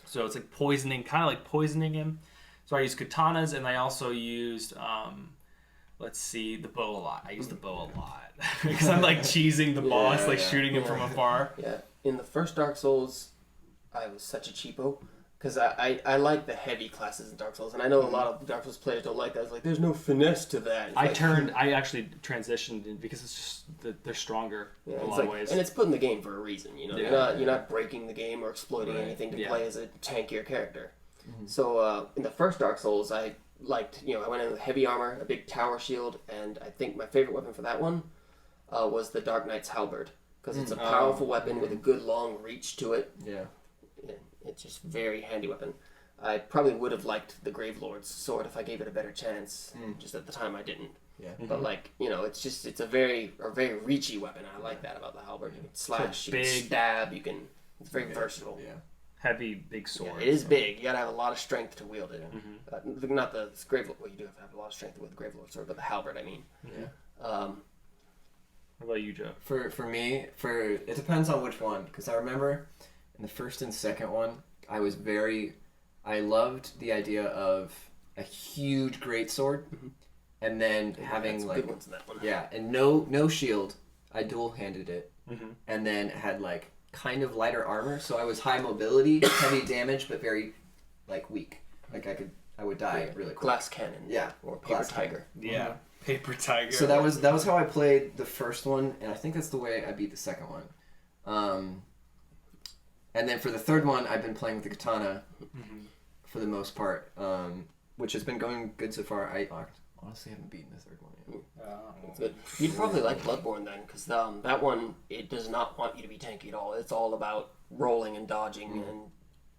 So it's like poisoning him. So I use katanas, and I also used the bow a lot. I use the bow a lot because I'm like cheesing the boss, shooting him from afar. Yeah. In the first Dark Souls, I was such a cheapo because I like the heavy classes in Dark Souls, and I know a lot of Dark Souls players don't like that. It's like there's no finesse to that. It's I actually transitioned in because it's just that they're stronger in a lot of ways. and it's put in the game for a reason. You're not breaking the game or exploiting Right. anything to play as a tankier character. So in the first Dark Souls, I liked I went in with heavy armor, a big tower shield, and I think my favorite weapon for that one was the Dark Knight's halberd because it's a powerful weapon with a good long reach to it. Yeah. It's just a very handy weapon. I probably would have liked the Gravelord's sword if I gave it a better chance. Just at the time, I didn't. Yeah. But it's a very reachy weapon. I like that about the halberd. You can slash, you can stab, it's very versatile. Yeah. Heavy, big sword. It is big. You gotta have a lot of strength to wield it. Not the Gravelord. Well, you do have to have a lot of strength with the Gravelord sword, but the halberd, I mean. Yeah. What about you, Joe? For me, it depends on which one, because I remember in the first and second one, I loved the idea of a huge greatsword, and then having good ones in that one. Yeah, and no shield. I dual-handed it, and then had like kind of lighter armor, so I was high mobility, heavy damage, but very like weak. Like I would die really quick. Glass cannon. Yeah, Or paper glass tiger. Yeah, paper tiger. So that was how I played the first one, and I think that's the way I beat the second one. And then for the third one, I've been playing with the katana for the most part, which has been going good so far. I honestly haven't beaten the third one yet. It's good. You'd probably like Bloodborne then, because that one, it does not want you to be tanky at all. It's all about rolling and dodging and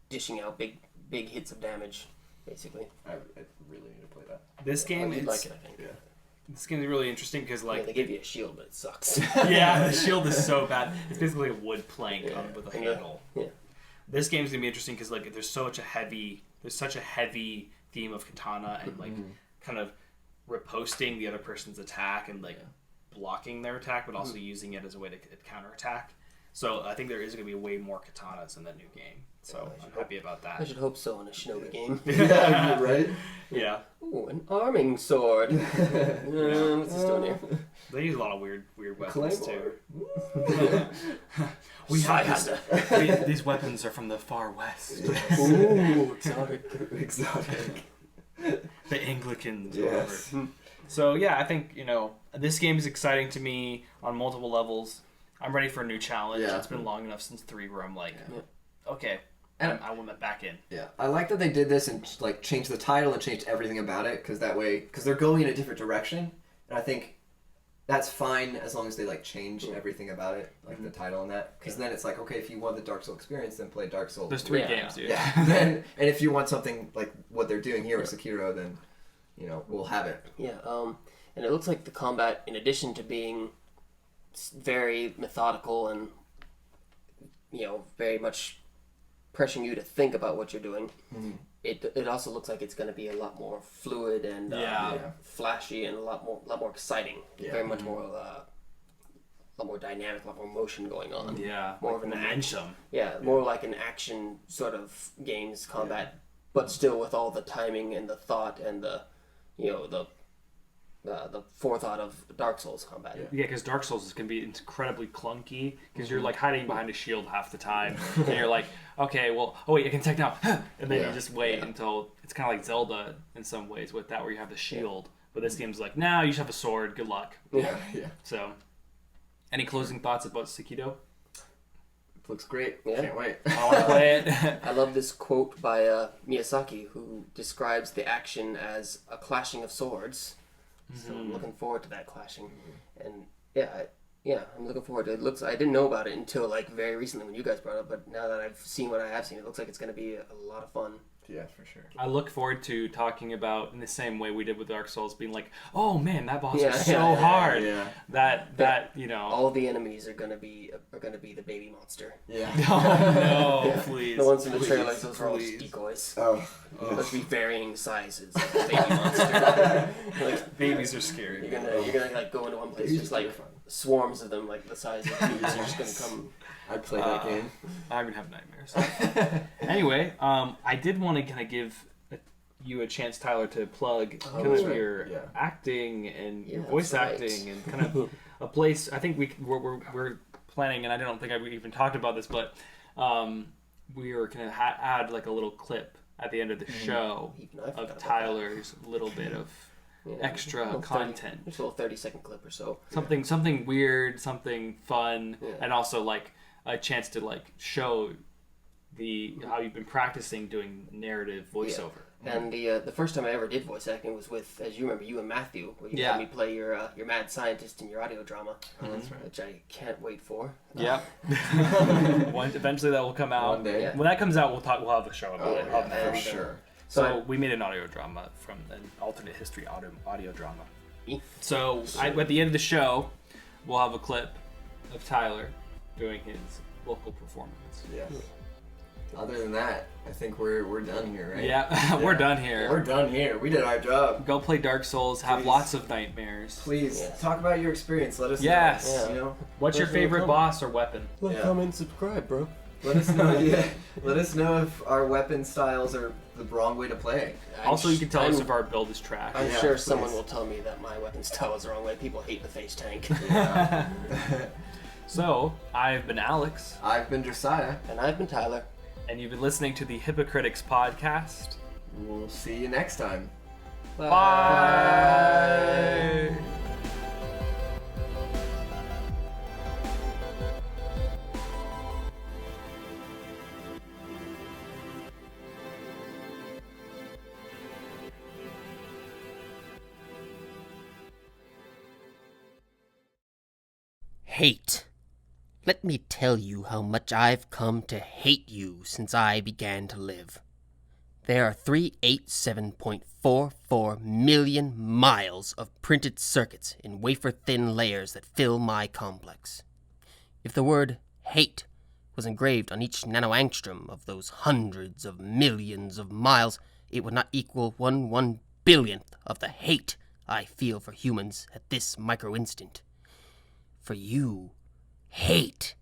dishing out big hits of damage, basically. I really need to play that. This game You'd is like it, I think. Yeah. this game is really interesting because They give you a shield, but it sucks. yeah, the shield is so bad. It's basically a wood plank with a handle. Yeah. This game's gonna be interesting because like there's such a heavy theme of katana and like kind of riposting the other person's attack and like blocking their attack, but also using it as a way to counterattack. So I think there is gonna be way more katanas in that new game. So I'm happy about I that. should hope so in a shinobi game. Yeah, right? Yeah. Ooh, an arming sword. What's this doing here? They use a lot of weird weapons Claymore. too. We have Sword. these weapons are from the far west. Ooh, exotic. Exotic. The Anglicans. Yes. Whatever. So yeah, I think this game is exciting to me on multiple levels. I'm ready for a new challenge. Yeah. It's been long enough since 3 where I'm like, okay, And- I want that back in. Yeah, I like that they did this and like changed the title and changed everything about it because they're going in a different direction, and I think that's fine as long as they like change everything about it, like the title and that, because then it's like, okay, if you want the Dark Souls experience, then play Dark Souls. There's 3 Yeah. games, dude. Yeah, and if you want something like what they're doing here with Sekiro, then we'll have it. Yeah, and it looks like the combat, in addition to being very methodical and, very much pressuring you to think about what you're doing, it also looks like it's going to be a lot more fluid and flashy and a lot more exciting. Yeah. Very much more, a lot more dynamic, a lot more motion going on. Yeah, More like of an momentum. Yeah, more like an action sort of games combat, but still with all the timing and the thought and the forethought of Dark Souls combat. Yeah, because Dark Souls can be incredibly clunky because you're like hiding behind a shield half the time, and you're like, okay, well, oh wait, I can attack now, and then you just wait until it's kind of like Zelda in some ways with that, where you have the shield. But this game's like, nah, you just have a sword. Good luck. Yeah. So, any closing thoughts about Sekiro? Looks great. Yeah. Can't wait. I want to play it. I love this quote by Miyazaki, who describes the action as a clashing of swords. So I'm looking forward to that clashing, and I'm looking forward to it. I didn't know about it until like very recently when you guys brought it up, but now that I've seen what I have seen, it looks like it's going to be a lot of fun. Yeah, for sure. I look forward to talking about, in the same way we did with Dark Souls, being like, oh man, that boss Yeah, was so yeah, hard. yeah. That All the enemies are going to be the baby monster. Yeah. Oh no, please. The ones in the please, trailers, those are all please. just decoys. Oh. Those be varying sizes of the baby monster. Like, Babies are scary. you're gonna like go into one place, just like swarms of them, like the size of cubes. Are just gonna come. I'd play that game. I'm gonna have nightmares. Anyway, I did want to kind of give you a chance, Tyler, to plug kind of your acting and your voice that's right. acting and kind of a place. I think we're planning, and I don't think I've even talked about this, but we were gonna add like a little clip at the end of the show Even I forgot of about Tyler's little bit of extra Little content. Just a little 30-second clip or so. Something weird, something fun, Yeah. and also like a chance to like show how you've been practicing doing narrative voiceover. And the first time I ever did voice acting was with, as you remember, you and Matthew, where you Yeah. had me play your mad scientist in your audio drama, That's right. which I can't wait for. Yep. Eventually that will come out. One day. Yeah. When that comes out, we'll have a show about it. Yeah, and, for sure. So we made an audio drama from an alternate history audio drama. So at the end of the show, we'll have a clip of Tyler doing his vocal performance. Yeah. Other than that, I think we're done here, right? Yeah, we're done here. We're done here. We did our job. Go play Dark Souls. Have Please. lots of nightmares. Please Yes. talk about your experience. Let us Yes. know. Yeah. You know, What's your Where's your favorite comment? boss or weapon? Like, comment, subscribe, bro. let us know. Yeah. Let us know if our weapon styles are the wrong way to play. Also, you can tell us I'm- if our build is trash. I'm Yeah, sure please. someone will tell me that my weapon style is the wrong way. People hate the face tank. So, I've been Alex, I've been Josiah. And I've been Tyler. and you've been listening to the Hipocritics podcast. We'll see you next time. Bye. Hate. Let me tell you how much I've come to hate you since I began to live. There are 387.44 million miles of printed circuits in wafer-thin layers that fill my complex. If the word hate was engraved on each nanoangstrom of those hundreds of millions of miles, it would not equal 1/1 billionth of the hate I feel for humans at this micro-instant. For you, hate